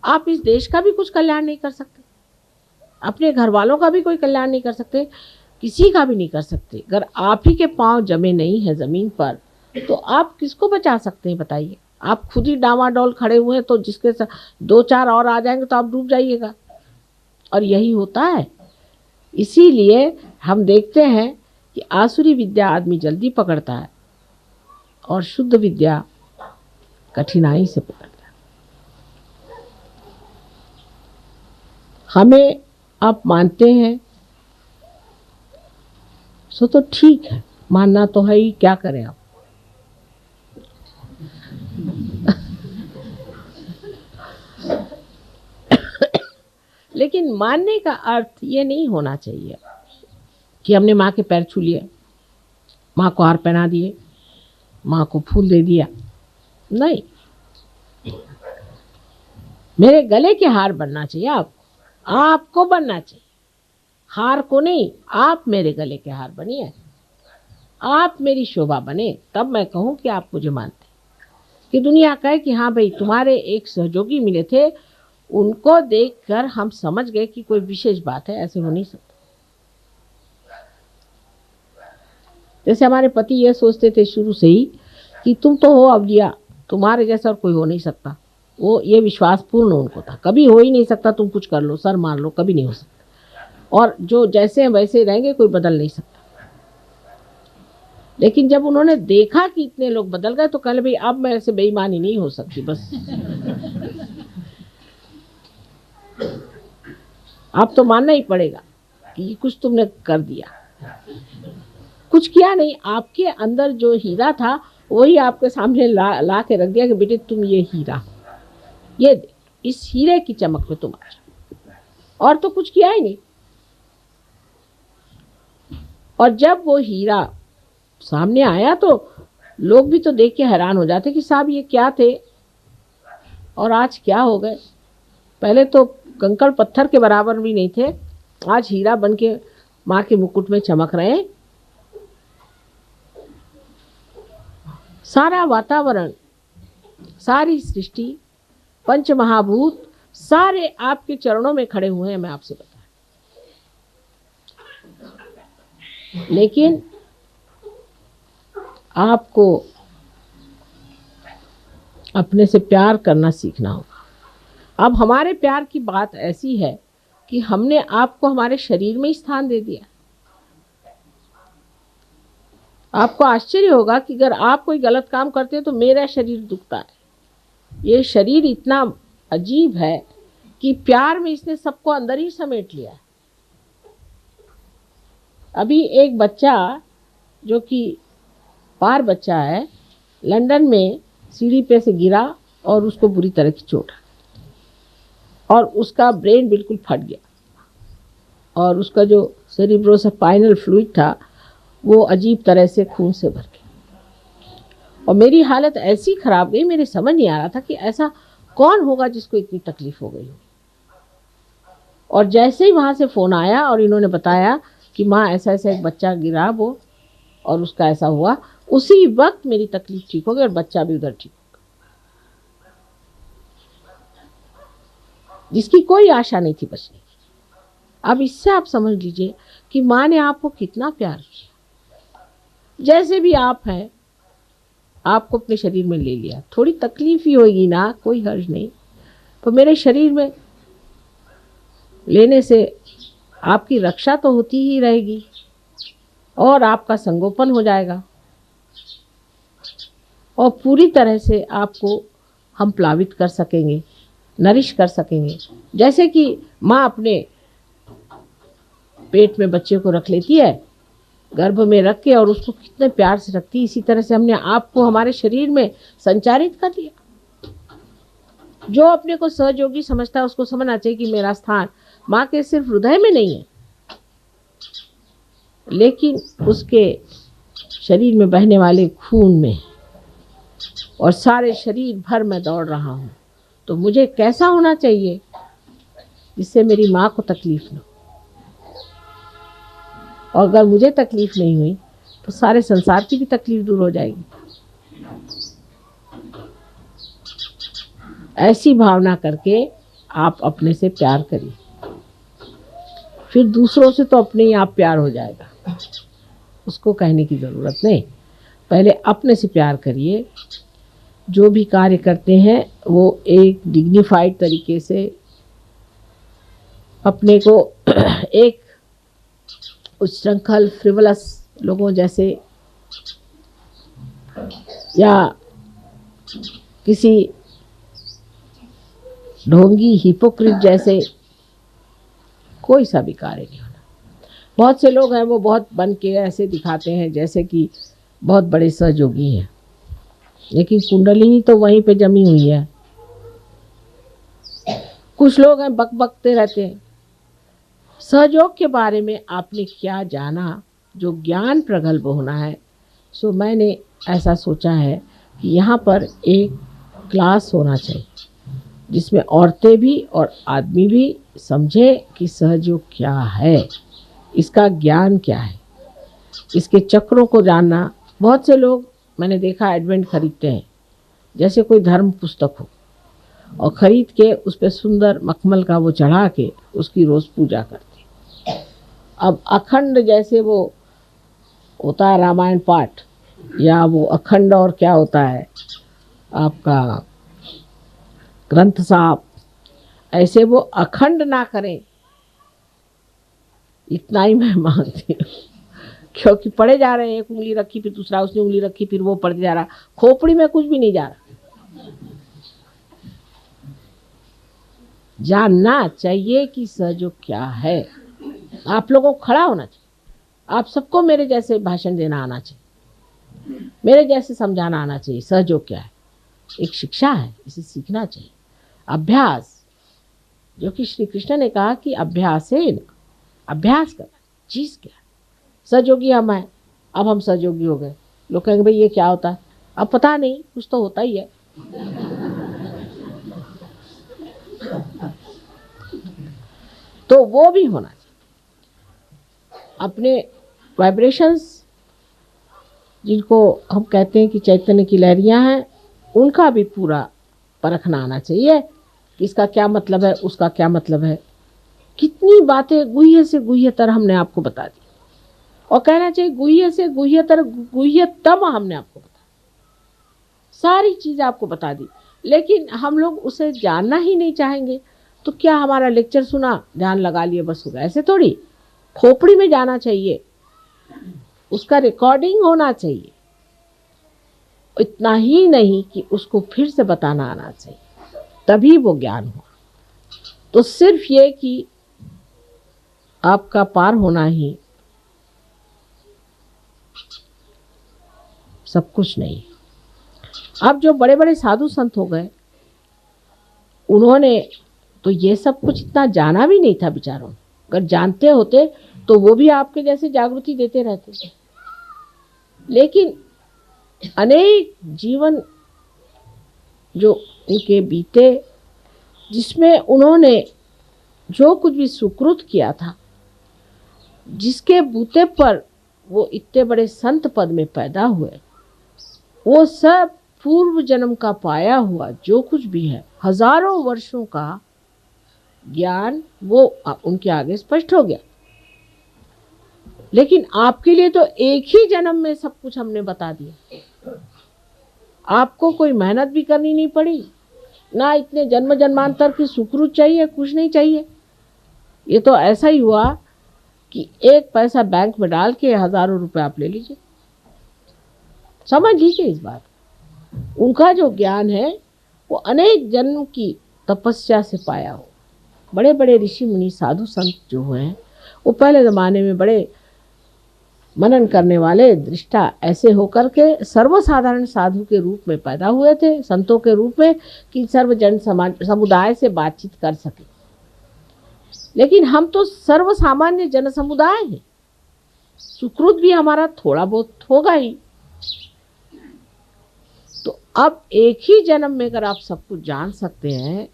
आप इस देश का भी कुछ कल्याण नहीं कर सकते, अपने घर वालों का भी कोई कल्याण नहीं कर सकते, किसी का भी नहीं कर सकते। अगर आप ही के पांव जमे नहीं है जमीन पर, तो आप किसको बचा सकते हैं बताइए? आप खुद ही डामाडोल खड़े हुए हैं, तो जिसके साथ दो चार और आ जाएंगे तो आप डूब जाइएगा। और यही होता है। इसीलिए हम देखते हैं कि आसुरी विद्या आदमी जल्दी पकड़ता है और शुद्ध विद्या कठिनाई से पकड़ता है। हमें आप मानते हैं सो तो ठीक है, मानना तो है ही, क्या करें आप। लेकिन मानने का अर्थ ये नहीं होना चाहिए कि हमने माँ के पैर छू लिए, माँ को हार पहना दिए, माँ को फूल दे दिया। नहीं, मेरे गले के हार बनना चाहिए आपको बनना चाहिए, हार को नहीं। आप मेरे गले के हार बनिए, आप मेरी शोभा बने, तब मैं कहूँ कि आप मुझे मानते। कि दुनिया कहे कि हाँ भाई तुम्हारे एक सहयोगी मिले थे, उनको देखकर हम समझ गए कि कोई विशेष बात है। ऐसे हो नहीं सकता। जैसे हमारे पति ये सोचते थे शुरू से ही कि तुम तो हो अवलिया, तुम्हारे जैसा और कोई हो नहीं सकता। वो ये विश्वास पूर्ण उनको था, कभी हो ही नहीं सकता, तुम कुछ कर लो, सर मार लो, कभी नहीं हो सकता। और जो जैसे हैं वैसे रहेंगे, कोई बदल नहीं सकता। लेकिन जब उन्होंने देखा कि इतने लोग बदल गए तो कहले भाई अब मेरे से बेईमानी नहीं हो सकती, बस अब तो मानना ही पड़ेगा कि कुछ तुमने कर दिया। कुछ किया नहीं, आपके अंदर जो हीरा था वही आपके सामने ला के रख दिया कि बेटे तुम ये हीरा, ये इस हीरे की चमक में तुम आ जाओ, और तो कुछ किया ही नहीं। और जब वो हीरा सामने आया तो लोग भी तो देख के हैरान हो जाते कि साहब ये क्या थे और आज क्या हो गए। पहले तो कंकड़ पत्थर के बराबर भी नहीं थे, आज हीरा बन के माँ के मुकुट में चमक रहे हैं। सारा वातावरण, सारी सृष्टि, पंच महाभूत सारे आपके चरणों में खड़े हुए हैं, मैं आपसे बता। लेकिन आपको अपने से प्यार करना सीखना होगा। अब हमारे प्यार की बात ऐसी है कि हमने आपको हमारे शरीर में ही स्थान दे दिया। आपको आश्चर्य होगा कि अगर आप कोई गलत काम करते हैं तो मेरा शरीर दुखता है। ये शरीर इतना अजीब है कि प्यार में इसने सबको अंदर ही समेट लिया है। अभी एक बच्चा जो कि पार बच्चा है, लंदन में सीढ़ी पे से गिरा और उसको बुरी तरह की चोट आई और उसका ब्रेन बिल्कुल फट गया और उसका जो सेरिब्रोस्पाइनल फ्लूइड था वो अजीब तरह से खून से भर गया। और मेरी हालत ऐसी ख़राब गई, मेरे समझ नहीं आ रहा था कि ऐसा कौन होगा जिसको इतनी तकलीफ़ हो गई हो। और जैसे ही वहाँ से फ़ोन आया और इन्होंने बताया कि माँ ऐसा ऐसा एक बच्चा गिरा वो और उसका ऐसा हुआ, उसी वक्त मेरी तकलीफ ठीक हो गई और बच्चा भी उधर ठीक हो गया, जिसकी कोई आशा नहीं थी बचने की। अब इससे आप समझ लीजिए कि माँ ने आपको कितना प्यार किया। जैसे भी आप हैं, आपको अपने शरीर में ले लिया। थोड़ी तकलीफ ही होगी ना, कोई हर्ज नहीं, पर मेरे शरीर में लेने से आपकी रक्षा तो होती ही रहेगी और आपका संगोपन हो जाएगा और पूरी तरह से आपको हम प्लावित कर सकेंगे, नरिश कर सकेंगे। जैसे कि माँ अपने पेट में बच्चे को रख लेती है, गर्भ में रख के, और उसको कितने प्यार से रखती है, इसी तरह से हमने आपको हमारे शरीर में संचारित कर दिया। जो अपने को सहयोगी समझता है उसको समझना चाहिए कि मेरा स्थान माँ के सिर्फ हृदय में नहीं है, लेकिन उसके शरीर में बहने वाले खून में, और सारे शरीर भर में दौड़ रहा हूँ। तो मुझे कैसा होना चाहिए जिससे मेरी माँ को तकलीफ न हो, और अगर मुझे तकलीफ नहीं हुई तो सारे संसार की भी तकलीफ दूर हो जाएगी। ऐसी भावना करके आप अपने से प्यार करिए, फिर दूसरों से तो अपने ही आप प्यार हो जाएगा, उसको कहने की ज़रूरत नहीं। पहले अपने से प्यार करिए। जो भी कार्य करते हैं वो एक डिग्निफाइड तरीके से अपने को एक उच्छृंखल फ्रिवलस लोगों जैसे या किसी ढोंगी हिपोक्रिट जैसे कोई सा भी कार्य नहीं होना। बहुत से लोग हैं वो बहुत बन के ऐसे दिखाते हैं जैसे कि बहुत बड़े सहयोगी हैं, लेकिन कुंडलिनी तो वहीं पे जमी हुई है। कुछ लोग हैं बकबकते रहते हैं। सहयोग के बारे में आपने क्या जाना, जो ज्ञान प्रगल्भ होना है। सो मैंने ऐसा सोचा है कि यहाँ पर एक क्लास होना चाहिए जिसमें औरतें भी और आदमी भी समझे कि सहयोग क्या है, इसका ज्ञान क्या है, इसके चक्रों को जानना। बहुत से लोग मैंने देखा एडवेंट खरीदते हैं जैसे कोई धर्म पुस्तक हो, और ख़रीद के उस पर सुंदर मखमल का वो चढ़ा के उसकी रोज़ पूजा करते हैं। अब अखंड जैसे वो होता है रामायण पाठ या वो अखंड और क्या होता है आपका ग्रंथ साहब, ऐसे वो अखंड ना करें, इतना ही मैं मांगती हूँ। क्योंकि पढ़े जा रहे हैं, एक उंगली रखी फिर दूसरा, उसने उंगली रखी फिर वो पढ़ते जा रहा, खोपड़ी में कुछ भी नहीं जा रहा। जानना चाहिए कि सहयोग क्या है। आप लोगों को खड़ा होना चाहिए, आप सबको मेरे जैसे भाषण देना आना चाहिए, मेरे जैसे समझाना आना चाहिए। सहयोग क्या है? एक शिक्षा है, इसे सीखना चाहिए। अभ्यास, जो कि श्री कृष्ण ने कहा कि अभ्यास है, अभ्यास करना। चीज क्या? सहयोगी हम हैं, अब हम सहयोगी हो गए। लोग कहेंगे भाई ये क्या होता है? अब पता नहीं, कुछ तो होता ही है। तो वो भी होना चाहिए। अपने वाइब्रेशंस, जिनको हम कहते हैं कि चैतन्य की लहरियां हैं, उनका भी पूरा परखना आना चाहिए कि इसका क्या मतलब है, उसका क्या मतलब है। कितनी बातें गुह्य से गुह्यतर हमने आपको बता दी, और कहना चाहिए गुह्य से गुह्यतर गुह्यतम हमने आपको बता, सारी चीज़ आपको बता दी। लेकिन हम लोग उसे जानना ही नहीं चाहेंगे। तो क्या हमारा लेक्चर सुना, ध्यान लगा लिए, बस हो गया? ऐसे थोड़ी। खोपड़ी में जाना चाहिए, उसका रिकॉर्डिंग होना चाहिए। इतना ही नहीं कि उसको फिर से बताना आना चाहिए, तभी वो ज्ञान हुआ। तो सिर्फ ये कि आपका पार होना ही सब कुछ नहीं। अब जो बड़े बड़े साधु संत हो गए, उन्होंने तो ये सब कुछ इतना जाना भी नहीं था बेचारों। अगर जानते होते तो वो भी आपके जैसे जागृति देते रहते। लेकिन अनेक जीवन जो उनके बीते, जिसमें उन्होंने जो कुछ भी सुकृत किया था, जिसके बूते पर वो इतने बड़े संत पद में पैदा हुए, वो सब पूर्व जन्म का पाया हुआ जो कुछ भी है, हजारों वर्षों का ज्ञान, वो उनके आगे स्पष्ट हो गया। लेकिन आपके लिए तो एक ही जन्म में सब कुछ हमने बता दिया। आपको कोई मेहनत भी करनी नहीं पड़ी, ना इतने जन्म जन्मांतर की सुकृत चाहिए, कुछ नहीं चाहिए। ये तो ऐसा ही हुआ कि एक पैसा बैंक में डाल के हजारों रुपए आप ले लीजिए। समझ लीजिए इस बात। उनका जो ज्ञान है वो अनेक जन्म की तपस्या से पाया हो। बड़े बड़े ऋषि मुनि साधु संत जो हैं, वो पहले ज़माने में बड़े मनन करने वाले दृष्टा ऐसे होकर के सर्वसाधारण साधु के रूप में पैदा हुए थे, संतों के रूप में, कि सर्वजन समुदाय से बातचीत कर सके। लेकिन हम तो सर्वसामान्य जन समुदाय हैं, सुकृत भी हमारा थोड़ा बहुत होगा ही। तो अब एक ही जन्म में अगर आप सब कुछ जान सकते हैं,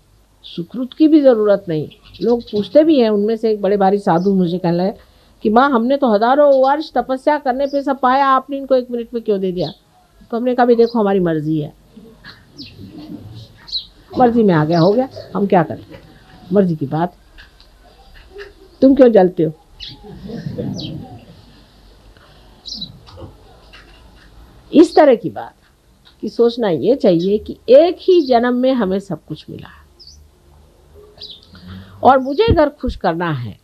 सुकृत की भी ज़रूरत नहीं। लोग पूछते भी हैं, उनमें से एक बड़े भारी साधु मुझे कहने लगे कि माँ हमने तो हजारों वर्ष तपस्या करने पे सब पाया, आपने इनको 1 मिनट में क्यों दे दिया? तो हमने कहा भी देखो हमारी मर्जी है, मर्जी में आ गया हो गया, हम क्या करें, मर्जी की बात। तुम क्यों जलते हो? इस तरह की बात कि सोचना ये चाहिए कि एक ही जन्म में हमें सब कुछ मिला है, और मुझे अगर खुश करना है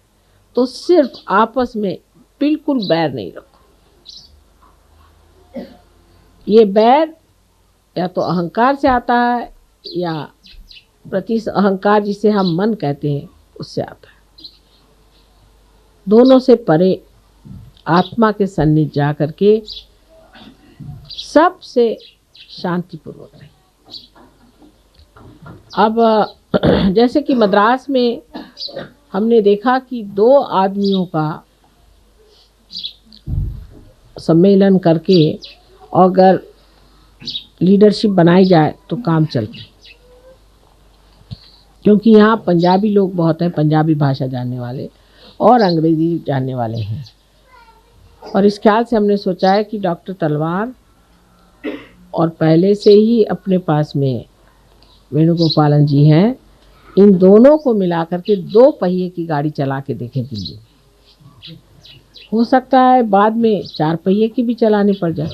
तो सिर्फ आपस में बिल्कुल बैर नहीं रखो। ये बैर या तो अहंकार से आता है, या प्रति अहंकार जिसे हम मन कहते हैं उससे आता है। दोनों से परे आत्मा के सन्निध जा करके सबसे शांतिपूर्वक रहे। अब जैसे कि मद्रास में हमने देखा कि 2 आदमियों का सम्मेलन करके अगर लीडरशिप बनाई जाए तो काम चलती, क्योंकि यहाँ पंजाबी लोग बहुत हैं, पंजाबी भाषा जानने वाले और अंग्रेजी जानने वाले हैं। और इस ख्याल से हमने सोचा है कि डॉक्टर तलवार और पहले से ही अपने पास में वेणुगोपालन जी हैं, इन दोनों को मिलाकर के 2 पहिए की गाड़ी चला के देखें दिल्ली में। हो सकता है बाद में 4 पहिए की भी चलानी पड़ जाए,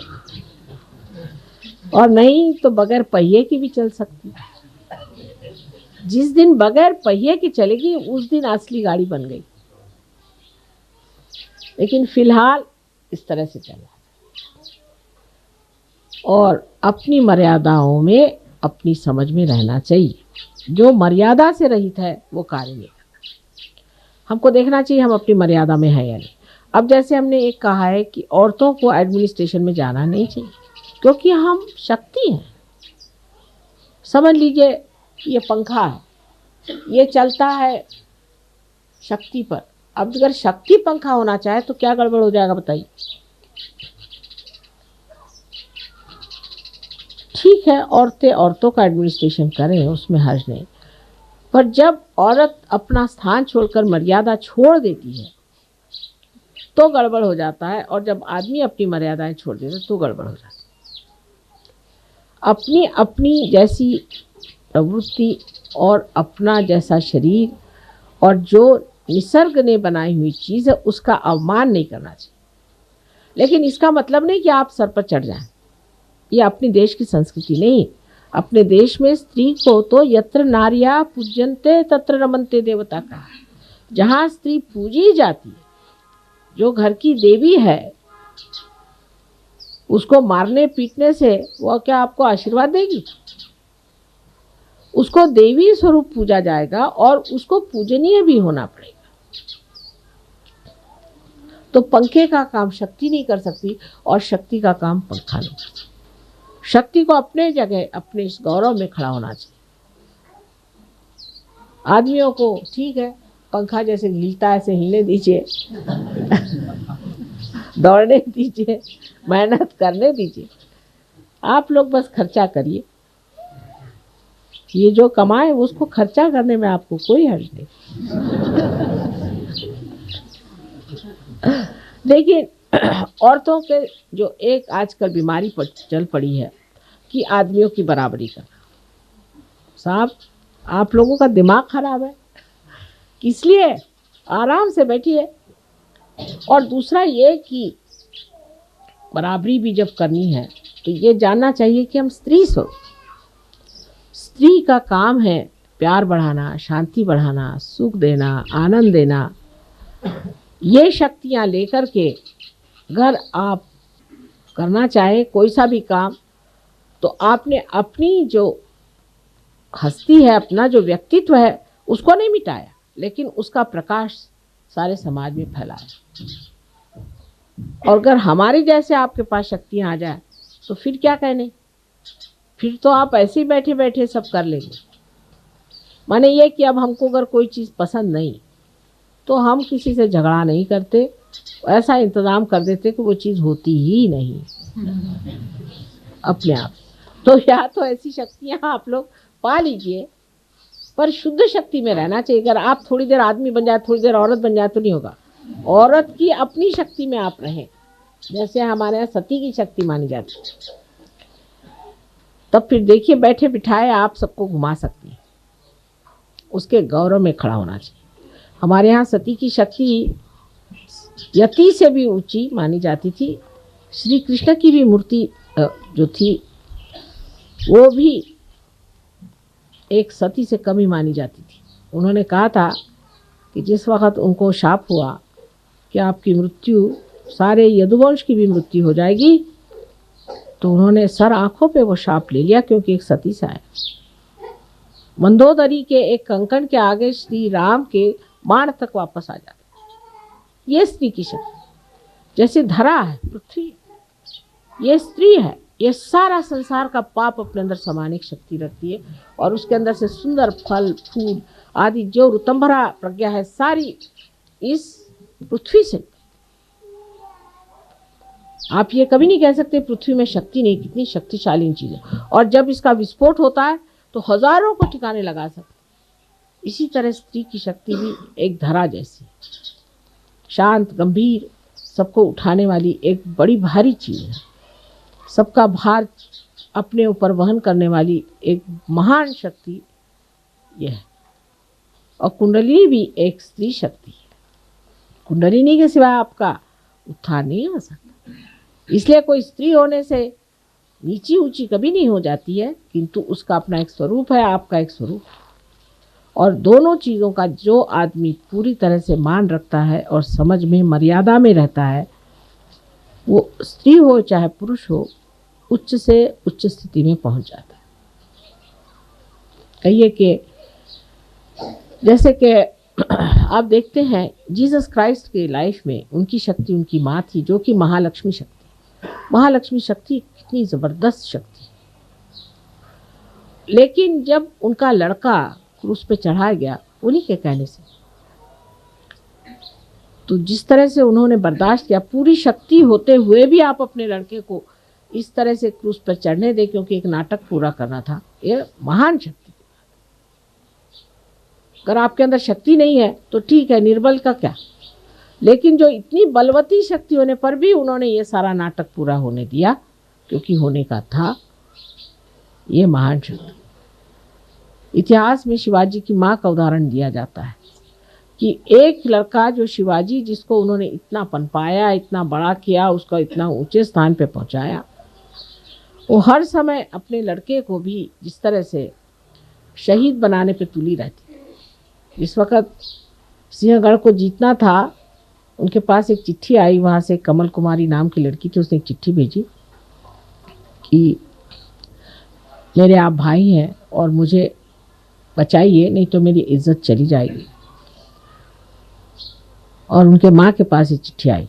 और नहीं तो बगैर पहिए की भी चल सकती है। जिस दिन बगैर पहिए की चलेगी उस दिन असली गाड़ी बन गई। लेकिन फिलहाल इस तरह से चल रहा है, और अपनी मर्यादाओं में अपनी समझ में रहना चाहिए। जो मर्यादा से रहित है वो कार्य नहीं करता। हमको देखना चाहिए हम अपनी मर्यादा में है या नहीं। अब जैसे हमने एक कहा है कि औरतों को एडमिनिस्ट्रेशन में जाना नहीं चाहिए, क्योंकि हम शक्ति हैं। समझ लीजिए ये पंखा है, ये चलता है शक्ति पर। अब अगर शक्ति पंखा होना चाहे तो क्या गड़बड़ हो जाएगा बताइए। ठीक है, औरतें औरतों का एडमिनिस्ट्रेशन करें, उसमें हर्ज नहीं, पर जब औरत अपना स्थान छोड़कर मर्यादा छोड़ देती है तो गड़बड़ हो जाता है, और जब आदमी अपनी मर्यादाएं छोड़ देता है तो गड़बड़ हो जाता है। अपनी अपनी जैसी प्रवृत्ति और अपना जैसा शरीर और जो निसर्ग ने बनाई हुई चीज़ है उसका अवमान नहीं करना चाहिए। लेकिन इसका मतलब नहीं कि आप सर पर चढ़ जाएं। ये अपने देश की संस्कृति नहीं। अपने देश में स्त्री को तो यत्र नार्या पूज्यन्ते तत्र रमन्ते देवता कहा। जहाँ स्त्री पूजी जाती है, जो घर की देवी है, उसको मारने पीटने से वो क्या आपको आशीर्वाद देगी? उसको देवी स्वरूप पूजा जाएगा और उसको पूजनीय भी होना पड़ेगा। तो पंखे का काम शक्ति नहीं कर सकती और शक्ति का काम पंखा नहीं कर सकती। शक्ति को अपने जगह अपने इस गौरव में खड़ा होना चाहिए। आदमियों को ठीक है, पंखा जैसे हिलता है ऐसे हिलने दीजिए, दौड़ने दीजिए, मेहनत करने दीजिए। आप लोग बस खर्चा करिए, ये जो कमाए उसको खर्चा करने में आपको कोई हर्ज नहीं। लेकिन औरतों के जो एक आजकल बीमारी पर चल पड़ी है कि आदमियों की बराबरी करना। साहब, आप लोगों का दिमाग खराब है, इसलिए आराम से बैठिए। और दूसरा ये कि बराबरी भी जब करनी है तो ये जानना चाहिए कि हम स्त्री स्वरूप, स्त्री का काम है प्यार बढ़ाना, शांति बढ़ाना, सुख देना, आनंद देना। ये शक्तियाँ लेकर के अगर आप करना चाहें कोई सा भी काम, तो आपने अपनी जो हस्ती है, अपना जो व्यक्तित्व है, उसको नहीं मिटाया, लेकिन उसका प्रकाश सारे समाज में फैलाया। और अगर हमारे जैसे आपके पास शक्तियाँ आ जाए तो फिर क्या कहने, फिर तो आप ऐसे ही बैठे बैठे सब कर लेंगे। माने ये कि अब हमको अगर कोई चीज़ पसंद नहीं तो हम किसी से झगड़ा नहीं करते, ऐसा इंतज़ाम कर देते कि वो चीज़ होती ही नहीं अपने आप। तो या तो ऐसी शक्तियाँ आप लोग पा लीजिए, पर शुद्ध शक्ति में रहना चाहिए। अगर आप थोड़ी देर आदमी बन जाए, थोड़ी देर औरत बन जाए तो नहीं होगा। औरत की अपनी शक्ति में आप रहें, जैसे हमारे यहाँ सती की शक्ति मानी जाती है, तब फिर देखिए बैठे बिठाए आप सबको घुमा सकती हैं। उसके गौरव में खड़ा होना चाहिए। हमारे यहाँ सती की शक्ति यति से भी ऊंची मानी जाती थी। श्री कृष्ण की भी मूर्ति जो थी वो भी एक सती से कम ही मानी जाती थी। उन्होंने कहा था कि जिस वक़्त उनको शाप हुआ कि आपकी मृत्यु, सारे यदुवंश की भी मृत्यु हो जाएगी, तो उन्होंने सर आंखों पे वो शाप ले लिया, क्योंकि एक सती से आया। मंदोदरी के एक कंकण के आगे श्री राम के बाण तक वापस आ जाते। ये स्त्री की शक्ति, जैसे धरा है पृथ्वी, ये स्त्री है। ये सारा संसार का पाप अपने अंदर समाने की शक्ति रखती है, और उसके अंदर से सुंदर फल फूल आदि जो ऋतंभरा प्रज्ञा है सारी इस पृथ्वी से। आप ये कभी नहीं कह सकते पृथ्वी में शक्ति नहीं, कितनी शक्तिशाली चीज है। और जब इसका विस्फोट होता है तो हजारों को ठिकाने लगा सकते। इसी तरह स्त्री की शक्ति भी एक धरा जैसी, शांत, गंभीर, सबको उठाने वाली एक बड़ी भारी चीज है। सबका भार अपने ऊपर वहन करने वाली एक महान शक्ति यह है। और कुंडलिनी भी एक स्त्री शक्ति है। कुंडलिनी के सिवाय आपका उत्थान नहीं आ सकता। इसलिए कोई स्त्री होने से नीची ऊंची कभी नहीं हो जाती है, किंतु उसका अपना एक स्वरूप है, आपका एक स्वरूप है। और दोनों चीज़ों का जो आदमी पूरी तरह से मान रखता है और समझ में मर्यादा में रहता है, वो स्त्री हो चाहे पुरुष हो, उच्च से उच्च स्थिति में पहुंच जाता है। कहिए कि जैसे कि आप देखते हैं जीसस क्राइस्ट के लाइफ में उनकी शक्ति उनकी माँ थी, जो कि महालक्ष्मी शक्ति। महालक्ष्मी शक्ति कितनी ज़बरदस्त शक्ति। लेकिन जब उनका लड़का क्रूस पे चढ़ाया गया उन्हीं के कहने से, तो जिस तरह से उन्होंने बर्दाश्त किया, पूरी शक्ति होते हुए भी आप अपने लड़के को इस तरह से क्रूस पर चढ़ने दें, क्योंकि एक नाटक पूरा करना था, ये महान शक्ति। अगर आपके अंदर शक्ति नहीं है तो ठीक है, निर्बल का क्या, लेकिन जो इतनी बलवती शक्ति होने पर भी उन्होंने ये सारा नाटक पूरा होने दिया, क्योंकि होने का था, ये महान शक्ति। इतिहास में शिवाजी की माँ का उदाहरण दिया जाता है कि एक लड़का जो शिवाजी, जिसको उन्होंने इतना पनपाया, इतना बड़ा किया, उसको इतना ऊंचे स्थान पे पहुंचाया, वो हर समय अपने लड़के को भी जिस तरह से शहीद बनाने पे तुली रहती। जिस वक़्त सिंहगढ़ को जीतना था, उनके पास एक चिट्ठी आई, वहाँ से कमल कुमारी नाम की लड़की थी, उसने एक चिट्ठी भेजी कि मेरे आप भाई हैं और मुझे बचाइए, नहीं तो मेरी इज्जत चली जाएगी। और उनके माँ के पास ये चिट्ठी आई,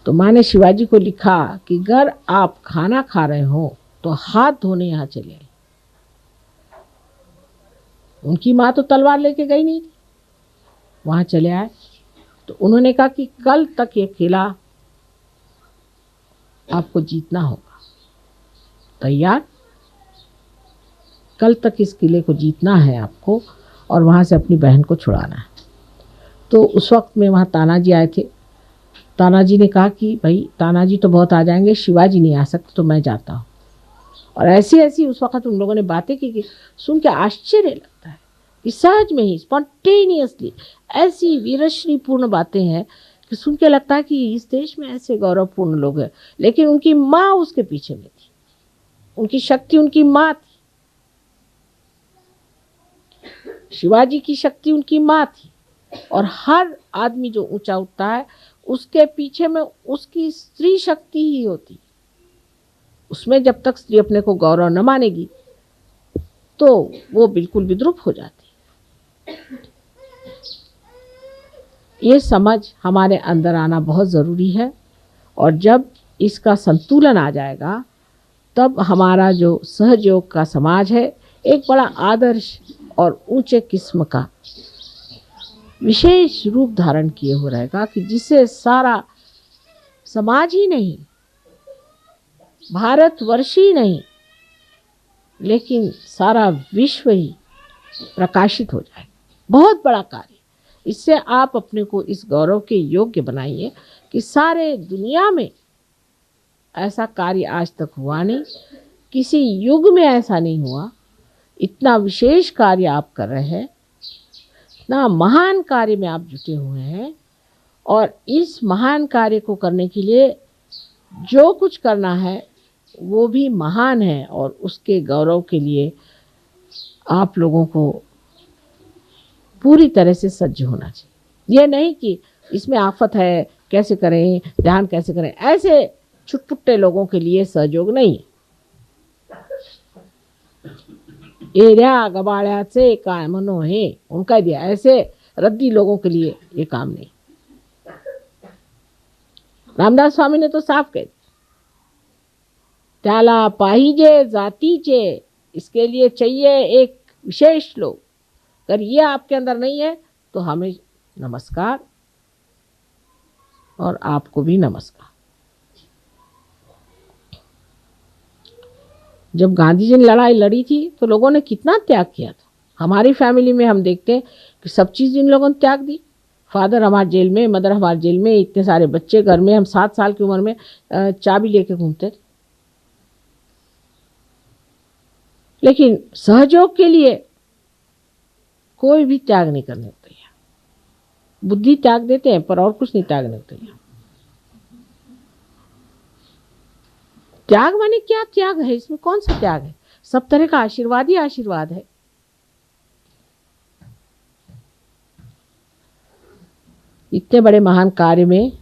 तो माँ ने शिवाजी को लिखा कि अगर आप खाना खा रहे हो तो हाथ धोने यहाँ चले आए। उनकी माँ तो तलवार लेके गई नहीं थी, वहाँ चले आए। तो उन्होंने कहा कि कल तक ये किला आपको जीतना होगा, तैयार? कल तक इस किले को जीतना है आपको और वहाँ से अपनी बहन को छुड़ाना है। तो उस वक्त में वहाँ तानाजी आए थे। तानाजी ने कहा कि भाई तानाजी तो बहुत आ जाएंगे, शिवाजी नहीं आ सकते, तो मैं जाता हूँ। और ऐसी ऐसी उस वक्त उन लोगों ने बातें की कि सुन के आश्चर्य लगता है कि सहज में ही स्पॉन्टेनियसली ऐसी वीरश्री पूर्ण बातें हैं कि सुन के लगता है कि इस देश में ऐसे गौरवपूर्ण लोग हैं। लेकिन उनकी माँ उसके पीछे में थी, उनकी शक्ति उनकी माँ थी, शिवाजी की शक्ति उनकी माँ थी। और हर आदमी जो ऊंचा उठता है उसके पीछे में उसकी स्त्री शक्ति ही होती। उसमें जब तक स्त्री अपने को गौरव न मानेगी तो वो बिल्कुल विद्रूप हो जाती। ये समझ हमारे अंदर आना बहुत ज़रूरी है, और जब इसका संतुलन आ जाएगा तब हमारा जो सहयोग का समाज है एक बड़ा आदर्श और ऊंचे किस्म का विशेष रूप धारण किए हो रहेगा, कि जिससे सारा समाज ही नहीं, भारतवर्ष ही नहीं, लेकिन सारा विश्व ही प्रकाशित हो जाए। बहुत बड़ा कार्य। इससे आप अपने को इस गौरव के योग्य बनाइए कि सारे दुनिया में ऐसा कार्य आज तक हुआ नहीं, किसी युग में ऐसा नहीं हुआ। इतना विशेष कार्य आप कर रहे हैं, इतना महान कार्य में आप जुटे हुए हैं, और इस महान कार्य को करने के लिए जो कुछ करना है वो भी महान है, और उसके गौरव के लिए आप लोगों को पूरी तरह से सज्ज होना चाहिए। ये नहीं कि इसमें आफत है, कैसे करें, ध्यान कैसे करें, ऐसे छुटपुट्टे लोगों के लिए सहयोग नहीं। एरिया गबाड़्याचे काय मनो है, उनका दिया, ऐसे रद्दी लोगों के लिए ये काम नहीं। रामदास स्वामी ने तो साफ कह दिया, त्याला पाहिजे जातीचे, इसके लिए चाहिए एक विशेष लोग। अगर ये आपके अंदर नहीं है तो हमें नमस्कार, और आपको भी नमस्कार। जब गांधी जी ने लड़ाई लड़ी थी तो लोगों ने कितना त्याग किया था। हमारी फैमिली में हम देखते हैं कि सब चीज़ इन लोगों ने त्याग दी। फादर हमारे जेल में, मदर हमारे जेल में, इतने सारे बच्चे घर में, हम 7 साल की उम्र में चाबी लेके घूमते थे। लेकिन सहयोग के लिए कोई भी त्याग नहीं करने को तैयार। बुद्धि त्याग देते हैं पर और कुछ नहीं त्यागने को तैयार। त्याग माने क्या त्याग है, इसमें कौन सा त्याग है? सब तरह का आशीर्वाद ही आशीर्वाद है। इतने बड़े महान कार्य में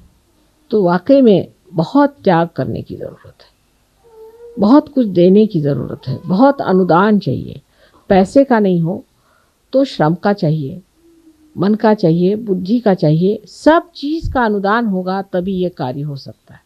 तो वाकई में बहुत त्याग करने की ज़रूरत है, बहुत कुछ देने की ज़रूरत है, बहुत अनुदान चाहिए। पैसे का नहीं हो तो श्रम का चाहिए, मन का चाहिए, बुद्धि का चाहिए, सब चीज़ का अनुदान होगा तभी ये कार्य हो सकता है।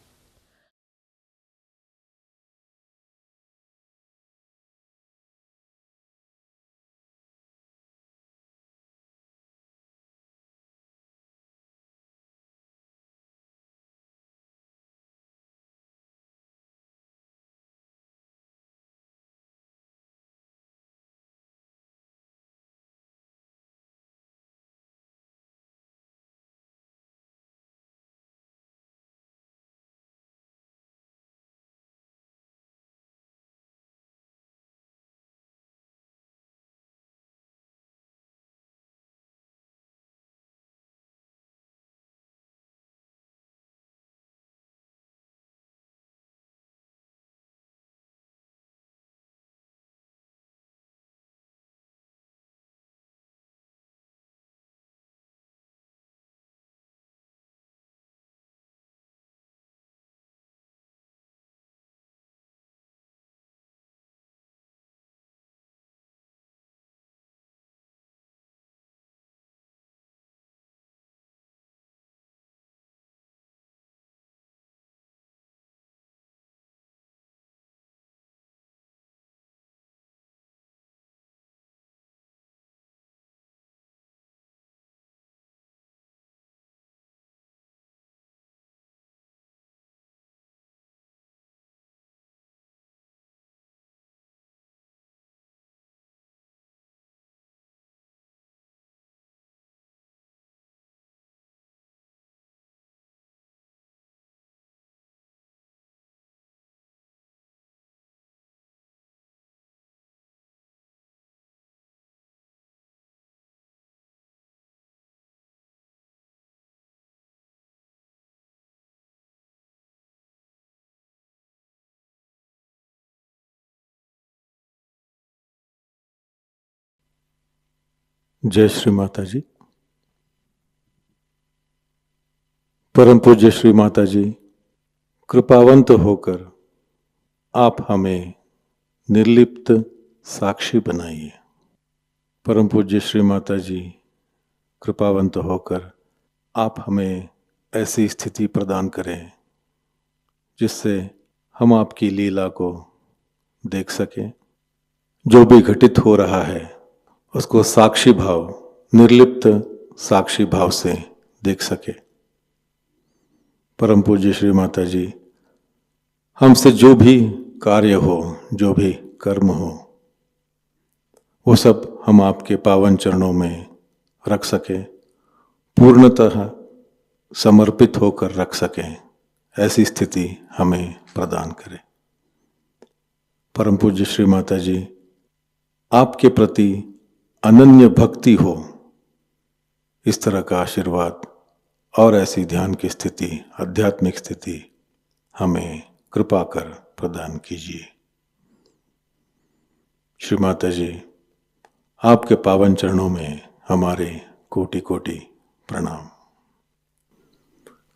जय श्री माता जी। परम पूज्य श्री माता जी, कृपावंत होकर आप हमें निर्लिप्त साक्षी बनाइए। परम पूज्य श्री माता जी, कृपावंत होकर आप हमें ऐसी स्थिति प्रदान करें जिससे हम आपकी लीला को देख सकें। जो भी घटित हो रहा है उसको साक्षी भाव, निर्लिप्त साक्षी भाव से देख सके। परम पूज्य श्री माता जी, हमसे जो भी कार्य हो, जो भी कर्म हो, वो सब हम आपके पावन चरणों में रख सके, पूर्णतः समर्पित होकर रख सकें, ऐसी स्थिति हमें प्रदान करें। परम पूज्य श्री माता जी, आपके प्रति अनन्य भक्ति हो, इस तरह का आशीर्वाद और ऐसी ध्यान की स्थिति, आध्यात्मिक स्थिति हमें कृपा कर प्रदान कीजिए। श्री माता जी, आपके पावन चरणों में हमारे कोटि कोटि प्रणाम।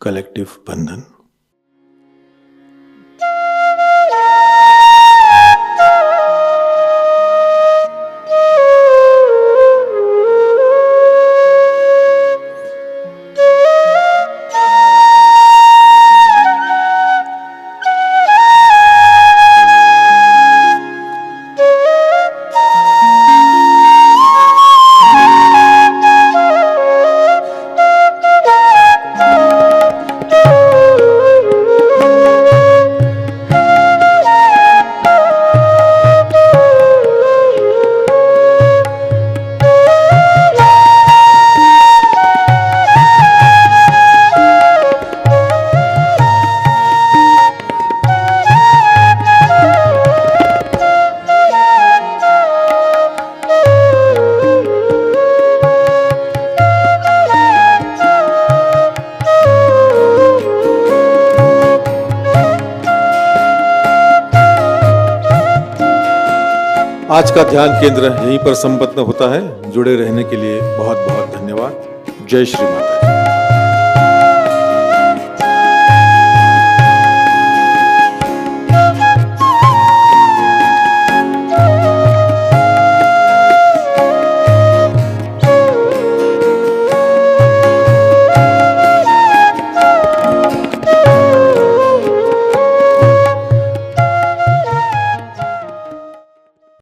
कलेक्टिव बंधन। आज का ध्यान केंद्र यहीं पर संपन्न होता है। जुड़े रहने के लिए बहुत बहुत धन्यवाद। जय श्री माता जी।